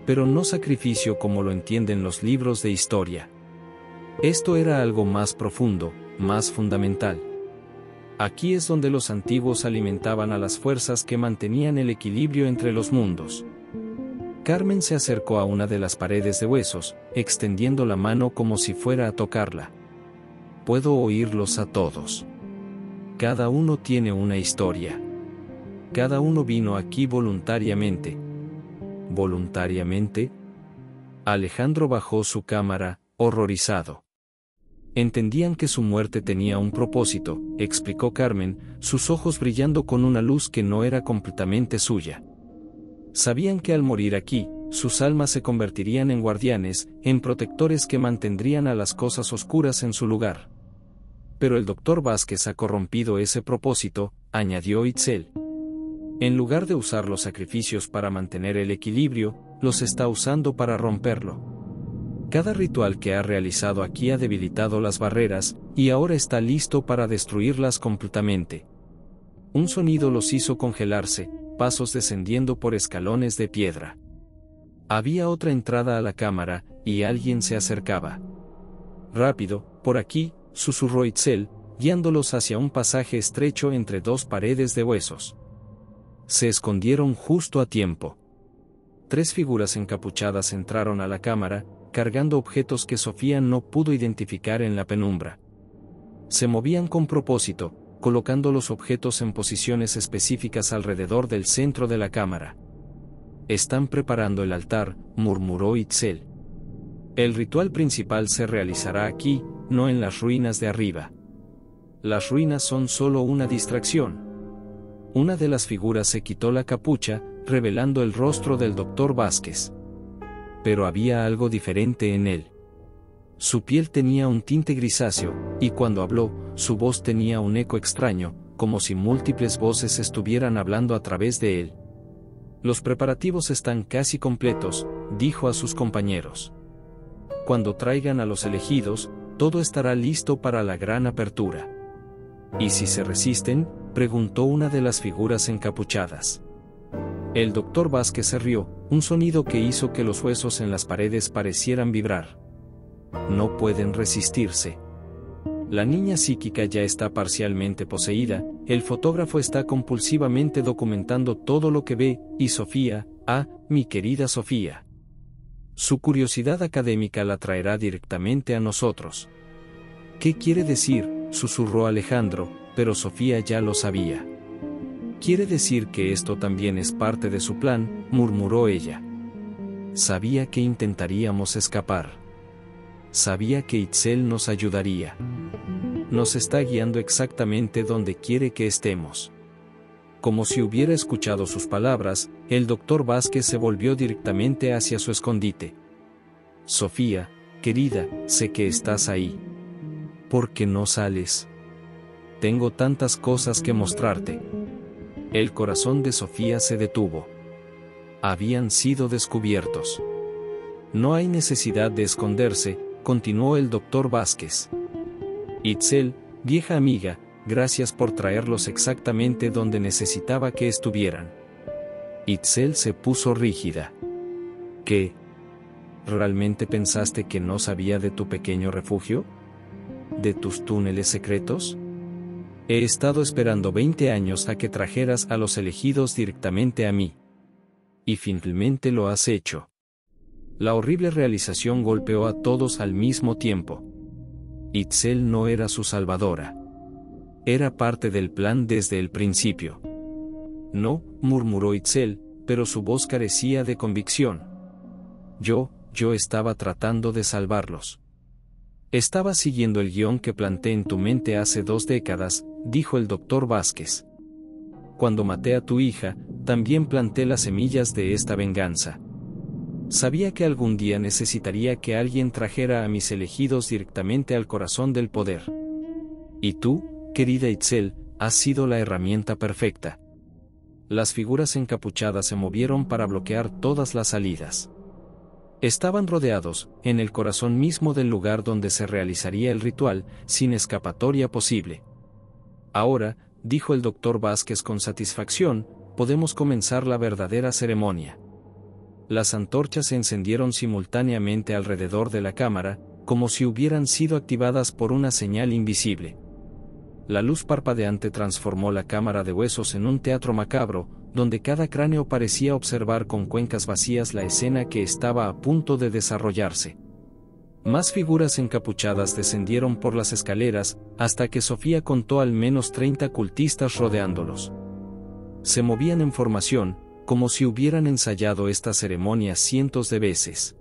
Pero no sacrificio como lo entienden los libros de historia. Esto era algo más profundo, más fundamental. Aquí es donde los antiguos alimentaban a las fuerzas que mantenían el equilibrio entre los mundos. Carmen se acercó a una de las paredes de huesos, extendiendo la mano como si fuera a tocarla. Puedo oírlos a todos. Cada uno tiene una historia. Cada uno vino aquí voluntariamente. ¿Voluntariamente? Alejandro bajó su cámara, horrorizado. Entendían que su muerte tenía un propósito, explicó Carmen, sus ojos brillando con una luz que no era completamente suya. Sabían que al morir aquí, sus almas se convertirían en guardianes, en protectores que mantendrían a las cosas oscuras en su lugar. Pero el Dr. Vázquez ha corrompido ese propósito, añadió Itzel. En lugar de usar los sacrificios para mantener el equilibrio, los está usando para romperlo. Cada ritual que ha realizado aquí ha debilitado las barreras, y ahora está listo para destruirlas completamente. Un sonido los hizo congelarse, pasos descendiendo por escalones de piedra. Había otra entrada a la cámara, y alguien se acercaba. Rápido, por aquí, susurró Itzel, guiándolos hacia un pasaje estrecho entre dos paredes de huesos. Se escondieron justo a tiempo. 3 figuras encapuchadas entraron a la cámara, cargando objetos que Sofía no pudo identificar en la penumbra. Se movían con propósito, colocando los objetos en posiciones específicas alrededor del centro de la cámara. Están preparando el altar, murmuró Itzel. El ritual principal se realizará aquí, no en las ruinas de arriba. Las ruinas son solo una distracción. Una de las figuras se quitó la capucha, revelando el rostro del Dr. Vázquez. Pero había algo diferente en él. Su piel tenía un tinte grisáceo, y cuando habló, su voz tenía un eco extraño, como si múltiples voces estuvieran hablando a través de él. Los preparativos están casi completos, dijo a sus compañeros. Cuando traigan a los elegidos, todo estará listo para la gran apertura. ¿Y si se resisten?, preguntó una de las figuras encapuchadas. El Dr. Vázquez se rió, un sonido que hizo que los huesos en las paredes parecieran vibrar. No pueden resistirse. La niña psíquica ya está parcialmente poseída, el fotógrafo está compulsivamente documentando todo lo que ve, y Sofía, mi querida Sofía. Su curiosidad académica la traerá directamente a nosotros. ¿Qué quiere decir?, susurró Alejandro, pero Sofía ya lo sabía. Quiere decir que esto también es parte de su plan, murmuró ella. Sabía que intentaríamos escapar. Sabía que Itzel nos ayudaría. Nos está guiando exactamente donde quiere que estemos. Como si hubiera escuchado sus palabras, el Dr. Vázquez se volvió directamente hacia su escondite. Sofía, querida, sé que estás ahí. ¿Por qué no sales? Tengo tantas cosas que mostrarte. El corazón de Sofía se detuvo. Habían sido descubiertos. No hay necesidad de esconderse, continuó el Dr. Vázquez. Itzel, vieja amiga, gracias por traerlos exactamente donde necesitaba que estuvieran. Itzel se puso rígida. ¿Qué? ¿Realmente pensaste que no sabía de tu pequeño refugio? ¿De tus túneles secretos? He estado esperando 20 años a que trajeras a los elegidos directamente a mí. Y finalmente lo has hecho. La horrible realización golpeó a todos al mismo tiempo. Itzel no era su salvadora. Era parte del plan desde el principio. No, murmuró Itzel, pero su voz carecía de convicción. Yo estaba tratando de salvarlos. Estaba siguiendo el guión que planté en tu mente hace 2 décadas, dijo el doctor Vázquez. Cuando maté a tu hija, también planté las semillas de esta venganza. Sabía que algún día necesitaría que alguien trajera a mis elegidos directamente al corazón del poder. Y tú, querida Itzel, has sido la herramienta perfecta. Las figuras encapuchadas se movieron para bloquear todas las salidas. Estaban rodeados, en el corazón mismo del lugar donde se realizaría el ritual, sin escapatoria posible. Ahora, dijo el doctor Vázquez con satisfacción, podemos comenzar la verdadera ceremonia. Las antorchas se encendieron simultáneamente alrededor de la cámara, como si hubieran sido activadas por una señal invisible. La luz parpadeante transformó la cámara de huesos en un teatro macabro, donde cada cráneo parecía observar con cuencas vacías la escena que estaba a punto de desarrollarse. Más figuras encapuchadas descendieron por las escaleras, hasta que Sofía contó al menos 30 cultistas rodeándolos. Se movían en formación, como si hubieran ensayado esta ceremonia cientos de veces.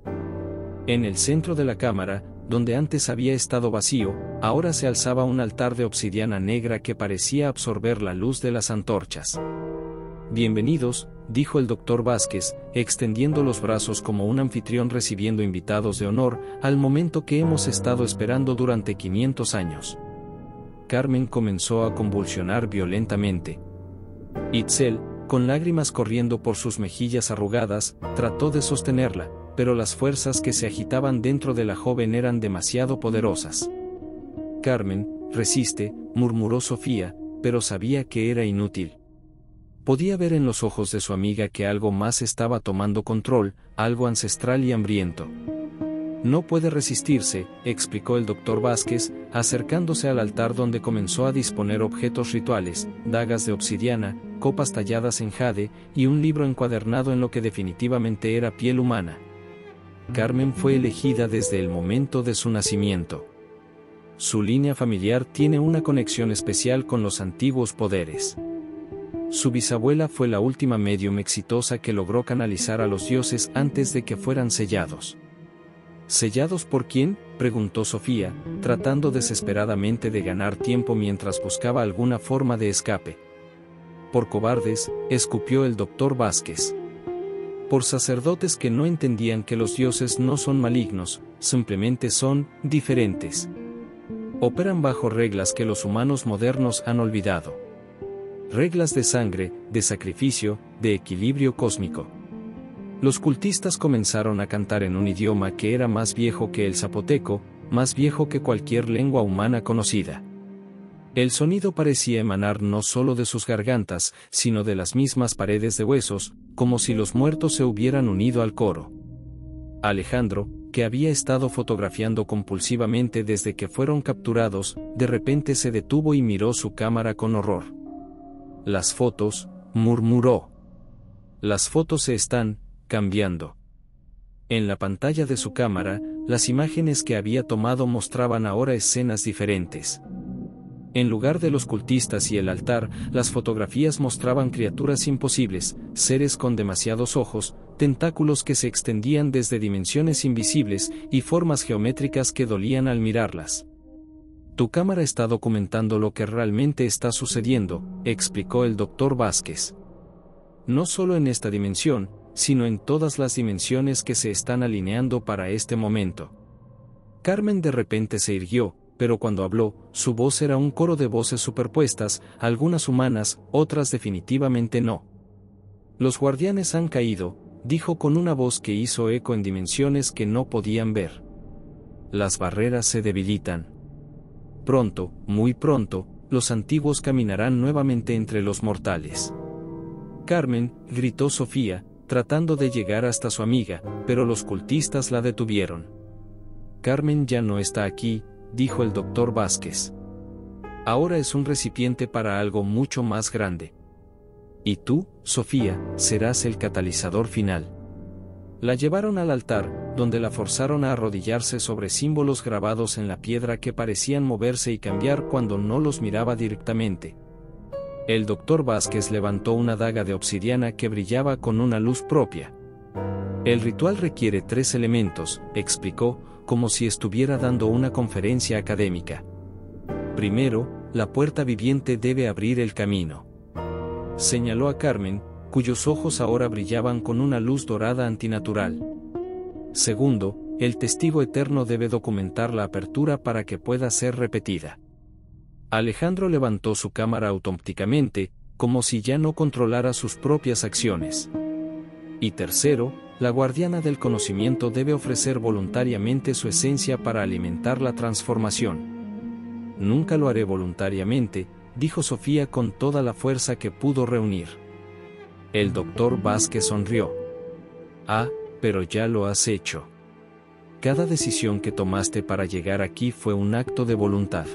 En el centro de la cámara, donde antes había estado vacío, ahora se alzaba un altar de obsidiana negra que parecía absorber la luz de las antorchas. Bienvenidos, dijo el doctor Vázquez, extendiendo los brazos como un anfitrión recibiendo invitados de honor, al momento que hemos estado esperando durante 500 años. Carmen comenzó a convulsionar violentamente. Itzel, con lágrimas corriendo por sus mejillas arrugadas, trató de sostenerla, pero las fuerzas que se agitaban dentro de la joven eran demasiado poderosas. Carmen, resiste, murmuró Sofía, pero sabía que era inútil. Podía ver en los ojos de su amiga que algo más estaba tomando control, algo ancestral y hambriento. No puede resistirse, explicó el doctor Vázquez, acercándose al altar donde comenzó a disponer objetos rituales, dagas de obsidiana, copas talladas en jade, y un libro encuadernado en lo que definitivamente era piel humana. Carmen fue elegida desde el momento de su nacimiento. Su línea familiar tiene una conexión especial con los antiguos poderes. Su bisabuela fue la última médium exitosa que logró canalizar a los dioses antes de que fueran sellados. ¿Sellados por quién?, preguntó Sofía, tratando desesperadamente de ganar tiempo mientras buscaba alguna forma de escape. Por cobardes, escupió el doctor Vázquez. Por sacerdotes que no entendían que los dioses no son malignos, simplemente son diferentes. Operan bajo reglas que los humanos modernos han olvidado. Reglas de sangre, de sacrificio, de equilibrio cósmico. Los cultistas comenzaron a cantar en un idioma que era más viejo que el zapoteco, más viejo que cualquier lengua humana conocida. El sonido parecía emanar no solo de sus gargantas, sino de las mismas paredes de huesos, como si los muertos se hubieran unido al coro. Alejandro, que había estado fotografiando compulsivamente desde que fueron capturados, de repente se detuvo y miró su cámara con horror. Las fotos, murmuró. Las fotos se están cambiando. En la pantalla de su cámara, las imágenes que había tomado mostraban ahora escenas diferentes. En lugar de los cultistas y el altar, las fotografías mostraban criaturas imposibles, seres con demasiados ojos, tentáculos que se extendían desde dimensiones invisibles y formas geométricas que dolían al mirarlas. Tu cámara está documentando lo que realmente está sucediendo, explicó el doctor Vázquez. No solo en esta dimensión, sino en todas las dimensiones que se están alineando para este momento. Carmen de repente se irguió, pero cuando habló, su voz era un coro de voces superpuestas, algunas humanas, otras definitivamente no. Los guardianes han caído, dijo con una voz que hizo eco en dimensiones que no podían ver. Las barreras se debilitan. Pronto, muy pronto, los antiguos caminarán nuevamente entre los mortales. Carmen, gritó Sofía, tratando de llegar hasta su amiga, pero los cultistas la detuvieron. Carmen ya no está aquí, dijo el doctor Vázquez. Ahora es un recipiente para algo mucho más grande. Y tú, Sofía, serás el catalizador final. La llevaron al altar, donde la forzaron a arrodillarse sobre símbolos grabados en la piedra que parecían moverse y cambiar cuando no los miraba directamente. El doctor Vázquez levantó una daga de obsidiana que brillaba con una luz propia. El ritual requiere 3 elementos, explicó, como si estuviera dando una conferencia académica. Primero, la puerta viviente debe abrir el camino. Señaló a Carmen, cuyos ojos ahora brillaban con una luz dorada antinatural. Segundo, el testigo eterno debe documentar la apertura para que pueda ser repetida. Alejandro levantó su cámara automáticamente, como si ya no controlara sus propias acciones. Y tercero, la guardiana del conocimiento debe ofrecer voluntariamente su esencia para alimentar la transformación. Nunca lo haré voluntariamente, dijo Sofía con toda la fuerza que pudo reunir. El doctor Vázquez sonrió. Ah, pero ya lo has hecho. Cada decisión que tomaste para llegar aquí fue un acto de voluntad.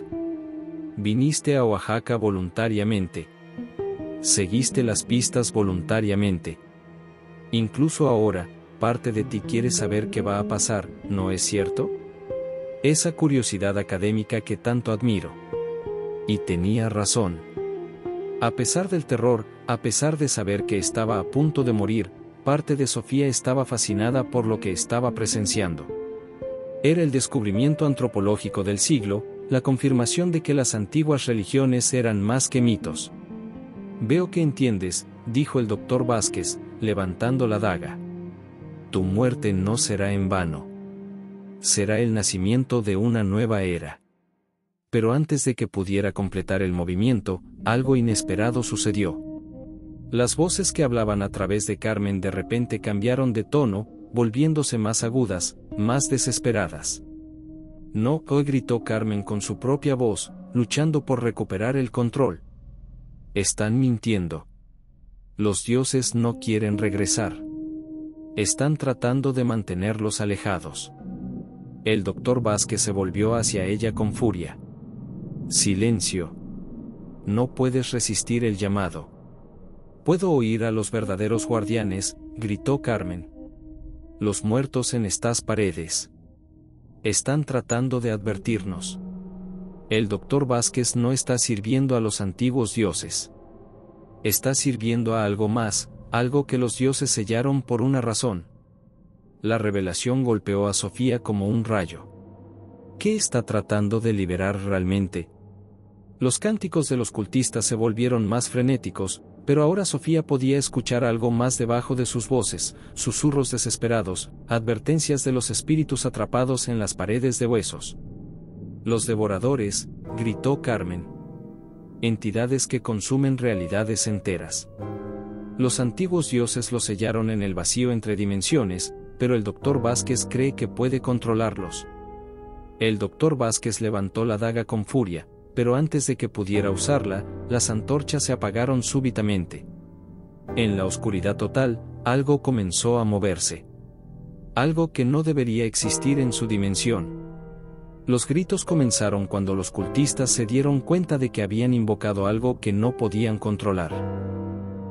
Viniste a Oaxaca voluntariamente. Seguiste las pistas voluntariamente. Incluso ahora, parte de ti quiere saber qué va a pasar, ¿no es cierto? Esa curiosidad académica que tanto admiro. Y tenía razón. A pesar del terror, a pesar de saber que estaba a punto de morir, parte de Sofía estaba fascinada por lo que estaba presenciando. Era el descubrimiento antropológico del siglo, la confirmación de que las antiguas religiones eran más que mitos. Veo que entiendes, dijo el doctor Vázquez, levantando la daga. Tu muerte no será en vano. Será el nacimiento de una nueva era. Pero antes de que pudiera completar el movimiento, algo inesperado sucedió. Las voces que hablaban a través de Carmen de repente cambiaron de tono, volviéndose más agudas, más desesperadas. No, gritó Carmen con su propia voz, luchando por recuperar el control. Están mintiendo. Los dioses no quieren regresar. Están tratando de mantenerlos alejados. El doctor Vázquez se volvió hacia ella con furia. Silencio. No puedes resistir el llamado. Puedo oír a los verdaderos guardianes, gritó Carmen. Los muertos en estas paredes. Están tratando de advertirnos. El doctor Vázquez no está sirviendo a los antiguos dioses. Está sirviendo a algo más, algo que los dioses sellaron por una razón. La revelación golpeó a Sofía como un rayo. ¿Qué está tratando de liberar realmente? Los cánticos de los cultistas se volvieron más frenéticos, pero ahora Sofía podía escuchar algo más debajo de sus voces, susurros desesperados, advertencias de los espíritus atrapados en las paredes de huesos. Los devoradores, gritó Carmen. Entidades que consumen realidades enteras. Los antiguos dioses los sellaron en el vacío entre dimensiones, pero el doctor Vázquez cree que puede controlarlos. El doctor Vázquez levantó la daga con furia, pero antes de que pudiera usarla, las antorchas se apagaron súbitamente. En la oscuridad total, algo comenzó a moverse. Algo que no debería existir en su dimensión. Los gritos comenzaron cuando los cultistas se dieron cuenta de que habían invocado algo que no podían controlar.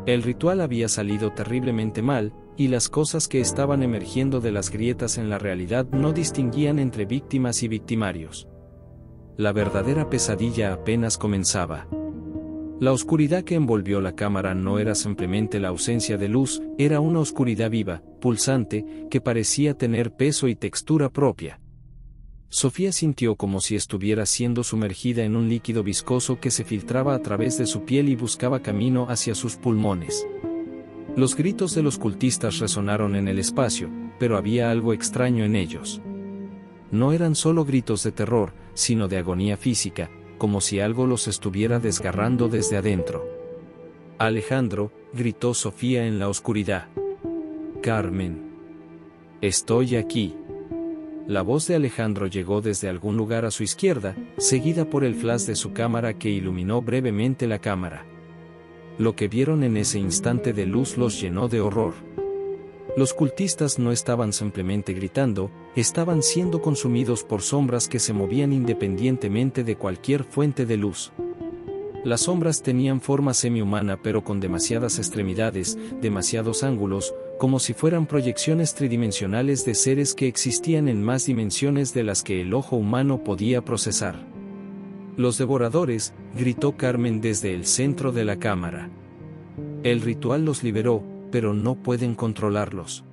El ritual había salido terriblemente mal, y las cosas que estaban emergiendo de las grietas en la realidad no distinguían entre víctimas y victimarios. La verdadera pesadilla apenas comenzaba. La oscuridad que envolvió la cámara no era simplemente la ausencia de luz, era una oscuridad viva, pulsante, que parecía tener peso y textura propia. Sofía sintió como si estuviera siendo sumergida en un líquido viscoso que se filtraba a través de su piel y buscaba camino hacia sus pulmones. Los gritos de los cultistas resonaron en el espacio, pero había algo extraño en ellos. No eran solo gritos de terror, sino de agonía física, como si algo los estuviera desgarrando desde adentro. Alejandro, gritó Sofía en la oscuridad. Carmen. Estoy aquí. La voz de Alejandro llegó desde algún lugar a su izquierda, seguida por el flash de su cámara que iluminó brevemente la cámara. Lo que vieron en ese instante de luz los llenó de horror. Los cultistas no estaban simplemente gritando, estaban siendo consumidos por sombras que se movían independientemente de cualquier fuente de luz. Las sombras tenían forma semi-humana pero con demasiadas extremidades, demasiados ángulos, como si fueran proyecciones tridimensionales de seres que existían en más dimensiones de las que el ojo humano podía procesar. Los devoradores, gritó Carmen desde el centro de la cámara. El ritual los liberó, pero no pueden controlarlos.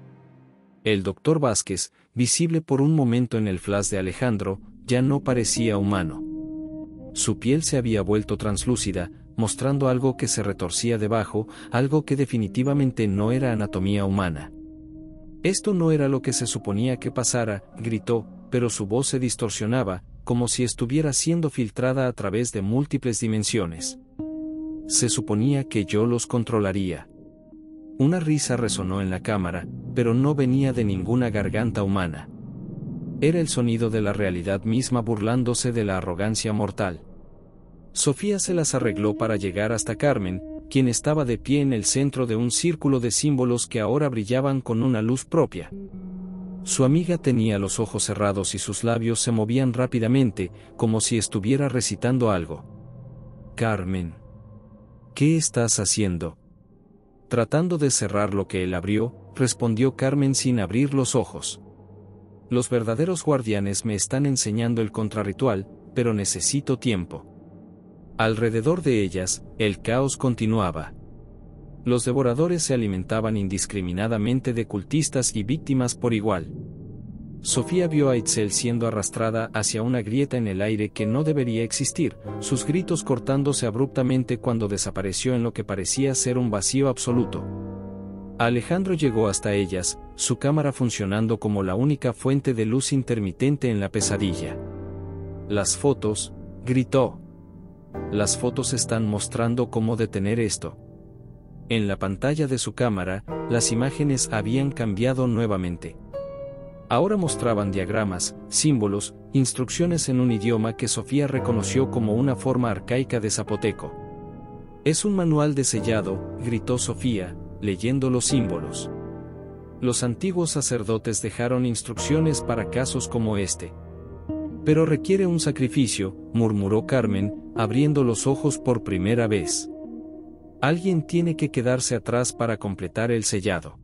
El doctor Vázquez, visible por un momento en el flash de Alejandro, ya no parecía humano. Su piel se había vuelto translúcida, mostrando algo que se retorcía debajo, algo que definitivamente no era anatomía humana. Esto no era lo que se suponía que pasara, gritó, pero su voz se distorsionaba, como si estuviera siendo filtrada a través de múltiples dimensiones. Se suponía que yo los controlaría. Una risa resonó en la cámara, pero no venía de ninguna garganta humana. Era el sonido de la realidad misma burlándose de la arrogancia mortal. Sofía se las arregló para llegar hasta Carmen, quien estaba de pie en el centro de un círculo de símbolos que ahora brillaban con una luz propia. Su amiga tenía los ojos cerrados y sus labios se movían rápidamente, como si estuviera recitando algo. «Carmen, ¿qué estás haciendo?» Tratando de cerrar lo que él abrió, respondió Carmen sin abrir los ojos. «Los verdaderos guardianes me están enseñando el contrarritual, pero necesito tiempo». Alrededor de ellas, el caos continuaba. Los devoradores se alimentaban indiscriminadamente de cultistas y víctimas por igual. Sofía vio a Itzel siendo arrastrada hacia una grieta en el aire que no debería existir, sus gritos cortándose abruptamente cuando desapareció en lo que parecía ser un vacío absoluto. Alejandro llegó hasta ellas, su cámara funcionando como la única fuente de luz intermitente en la pesadilla. «Las fotos», gritó. «Las fotos están mostrando cómo detener esto». En la pantalla de su cámara, las imágenes habían cambiado nuevamente. Ahora mostraban diagramas, símbolos, instrucciones en un idioma que Sofía reconoció como una forma arcaica de zapoteco. «Es un manual de sellado», gritó Sofía, leyendo los símbolos. «Los antiguos sacerdotes dejaron instrucciones para casos como este». «Pero requiere un sacrificio», murmuró Carmen, abriendo los ojos por primera vez. «Alguien tiene que quedarse atrás para completar el sellado.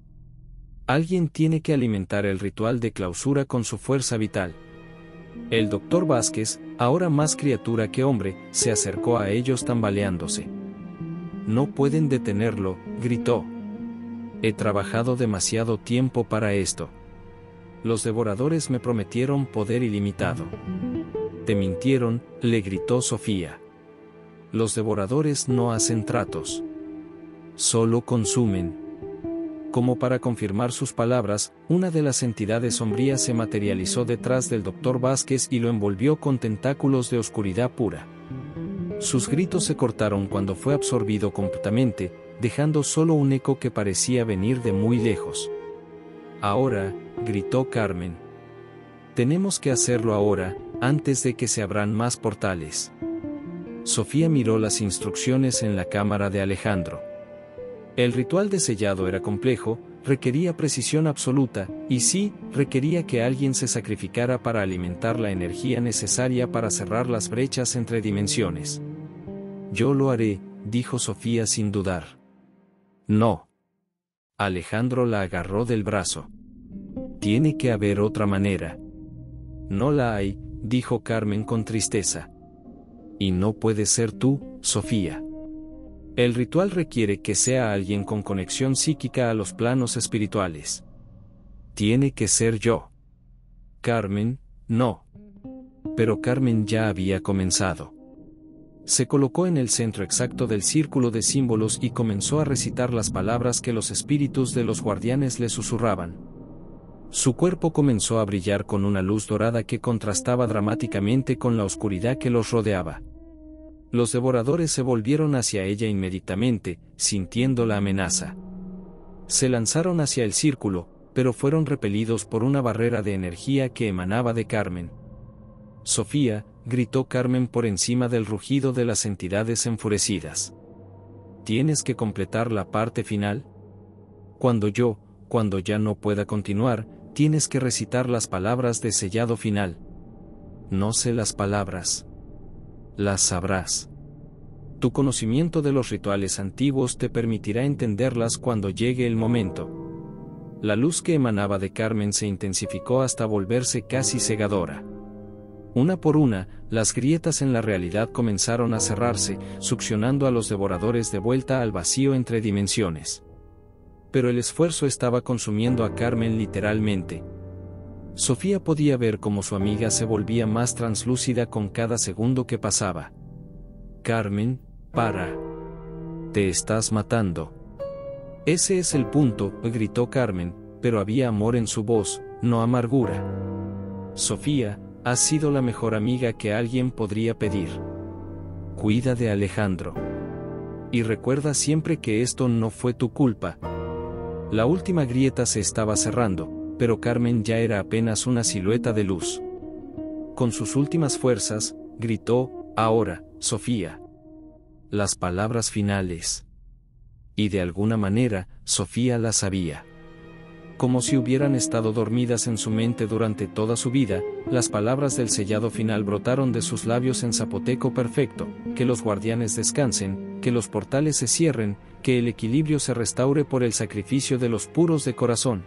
Alguien tiene que alimentar el ritual de clausura con su fuerza vital». El doctor Vázquez, ahora más criatura que hombre, se acercó a ellos tambaleándose. «No pueden detenerlo», gritó. «He trabajado demasiado tiempo para esto. Los devoradores me prometieron poder ilimitado». «Te mintieron», le gritó Sofía. «Los devoradores no hacen tratos. Solo consumen». Como para confirmar sus palabras, una de las entidades sombrías se materializó detrás del doctor Vázquez y lo envolvió con tentáculos de oscuridad pura. Sus gritos se cortaron cuando fue absorbido completamente, dejando solo un eco que parecía venir de muy lejos. «Ahora», gritó Carmen. «Tenemos que hacerlo ahora, antes de que se abran más portales». Sofía miró las instrucciones en la cámara de Alejandro. El ritual de sellado era complejo, requería precisión absoluta, y sí, requería que alguien se sacrificara para alimentar la energía necesaria para cerrar las brechas entre dimensiones. «Yo lo haré», dijo Sofía sin dudar. «No». Alejandro la agarró del brazo. «Tiene que haber otra manera». «No la hay», dijo Carmen con tristeza. «Y no puede ser tú, Sofía. El ritual requiere que sea alguien con conexión psíquica a los planos espirituales. Tiene que ser yo». «Carmen, no». Pero Carmen ya había comenzado. Se colocó en el centro exacto del círculo de símbolos y comenzó a recitar las palabras que los espíritus de los guardianes le susurraban. Su cuerpo comenzó a brillar con una luz dorada que contrastaba dramáticamente con la oscuridad que los rodeaba. Los devoradores se volvieron hacia ella inmediatamente, sintiendo la amenaza. Se lanzaron hacia el círculo, pero fueron repelidos por una barrera de energía que emanaba de Carmen. «Sofía», gritó Carmen por encima del rugido de las entidades enfurecidas. «¿Tienes que completar la parte final? Cuando ya no pueda continuar, tienes que recitar las palabras de sellado final». «No sé las palabras». «Las sabrás. Tu conocimiento de los rituales antiguos te permitirá entenderlas cuando llegue el momento». La luz que emanaba de Carmen se intensificó hasta volverse casi cegadora. Una por una, las grietas en la realidad comenzaron a cerrarse, succionando a los devoradores de vuelta al vacío entre dimensiones. pero el esfuerzo estaba consumiendo a Carmen literalmente. Sofía podía ver cómo su amiga se volvía más translúcida con cada segundo que pasaba. Carmen, para. Te estás matando. Ese es el punto, gritó Carmen, pero había amor en su voz, no amargura. Sofía, has sido la mejor amiga que alguien podría pedir. Cuida de Alejandro. Y recuerda siempre que esto no fue tu culpa. La última grieta se estaba cerrando, pero Carmen ya era apenas una silueta de luz. Con sus últimas fuerzas, gritó, ahora, Sofía. Las palabras finales. Y de alguna manera, Sofía las sabía. Como si hubieran estado dormidas en su mente durante toda su vida, las palabras del sellado final brotaron de sus labios en zapoteco perfecto: que los guardianes descansen, que los portales se cierren, que el equilibrio se restaure por el sacrificio de los puros de corazón.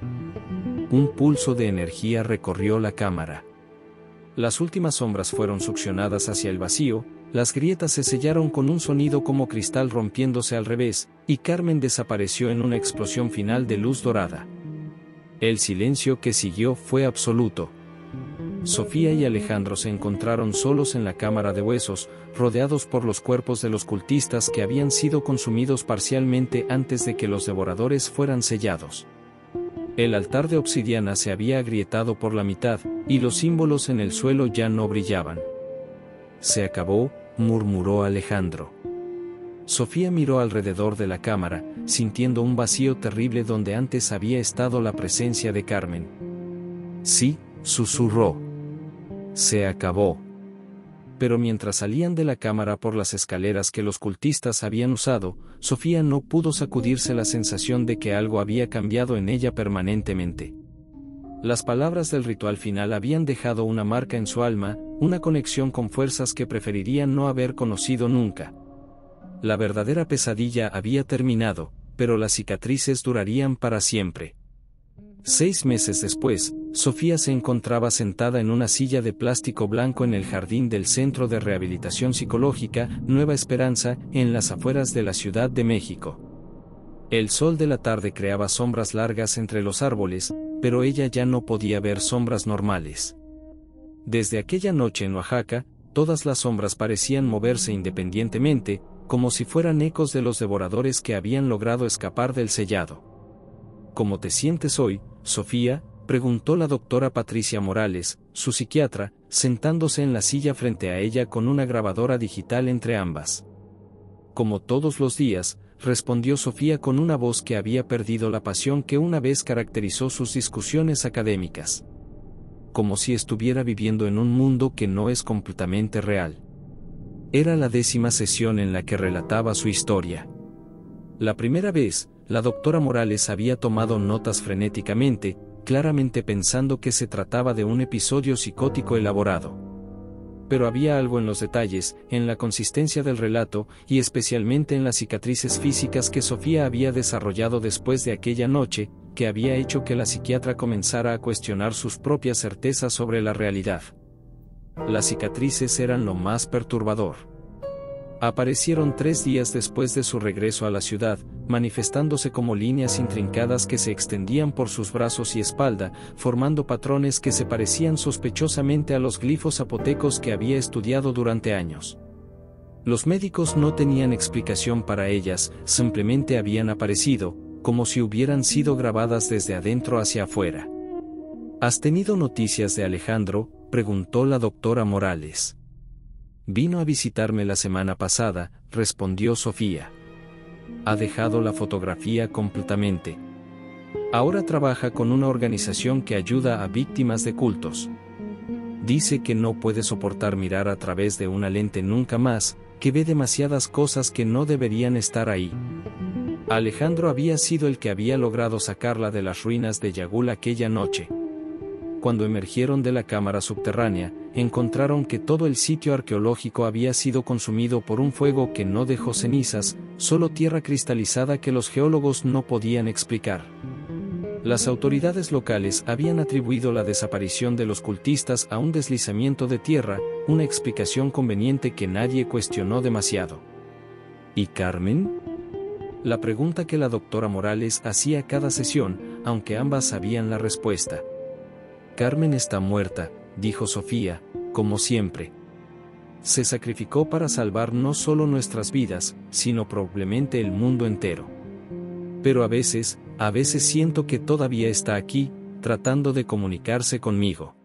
Un pulso de energía recorrió la cámara. Las últimas sombras fueron succionadas hacia el vacío, las grietas se sellaron con un sonido como cristal rompiéndose al revés, y Carmen desapareció en una explosión final de luz dorada. El silencio que siguió fue absoluto. Sofía y Alejandro se encontraron solos en la cámara de huesos, rodeados por los cuerpos de los cultistas que habían sido consumidos parcialmente antes de que los devoradores fueran sellados. El altar de obsidiana se había agrietado por la mitad, y los símbolos en el suelo ya no brillaban. Se acabó, murmuró Alejandro. Sofía miró alrededor de la cámara, sintiendo un vacío terrible donde antes había estado la presencia de Carmen. Sí, susurró. Se acabó. Pero mientras salían de la cámara por las escaleras que los cultistas habían usado, Sofía no pudo sacudirse la sensación de que algo había cambiado en ella permanentemente. Las palabras del ritual final habían dejado una marca en su alma, una conexión con fuerzas que preferirían no haber conocido nunca. La verdadera pesadilla había terminado, pero las cicatrices durarían para siempre. 6 meses después, Sofía se encontraba sentada en una silla de plástico blanco en el jardín del Centro de Rehabilitación Psicológica Nueva Esperanza, en las afueras de la Ciudad de México. El sol de la tarde creaba sombras largas entre los árboles, pero ella ya no podía ver sombras normales. Desde aquella noche en Oaxaca, todas las sombras parecían moverse independientemente, como si fueran ecos de los devoradores que habían logrado escapar del sellado. ¿Cómo te sientes hoy, Sofía?, preguntó la doctora Patricia Morales, su psiquiatra, sentándose en la silla frente a ella con una grabadora digital entre ambas. Como todos los días, respondió Sofía con una voz que había perdido la pasión que una vez caracterizó sus discusiones académicas. Como si estuviera viviendo en un mundo que no es completamente real. Era la 10ª sesión en la que relataba su historia. La primera vez, la doctora Morales había tomado notas frenéticamente, claramente pensando que se trataba de un episodio psicótico elaborado. Pero había algo en los detalles, en la consistencia del relato, y especialmente en las cicatrices físicas que Sofía había desarrollado después de aquella noche, que había hecho que la psiquiatra comenzara a cuestionar sus propias certezas sobre la realidad. Las cicatrices eran lo más perturbador. Aparecieron 3 días después de su regreso a la ciudad, manifestándose como líneas intrincadas que se extendían por sus brazos y espalda, formando patrones que se parecían sospechosamente a los glifos zapotecos que había estudiado durante años. Los médicos no tenían explicación para ellas, simplemente habían aparecido, como si hubieran sido grabadas desde adentro hacia afuera. ¿Has tenido noticias de Alejandro?, preguntó la doctora Morales. Vino a visitarme la semana pasada, respondió Sofía. Ha dejado la fotografía completamente. Ahora trabaja con una organización que ayuda a víctimas de cultos. Dice que no puede soportar mirar a través de una lente nunca más, que ve demasiadas cosas que no deberían estar ahí. Alejandro había sido el que había logrado sacarla de las ruinas de Yagul aquella noche. Cuando emergieron de la cámara subterránea, encontraron que todo el sitio arqueológico había sido consumido por un fuego que no dejó cenizas, solo tierra cristalizada que los geólogos no podían explicar. Las autoridades locales habían atribuido la desaparición de los cultistas a un deslizamiento de tierra, una explicación conveniente que nadie cuestionó demasiado. ¿Y Carmen? La pregunta que la doctora Morales hacía cada sesión, aunque ambas sabían la respuesta. Carmen está muerta, dijo Sofía, como siempre. Se sacrificó para salvar no solo nuestras vidas, sino probablemente el mundo entero. Pero a veces siento que todavía está aquí, tratando de comunicarse conmigo.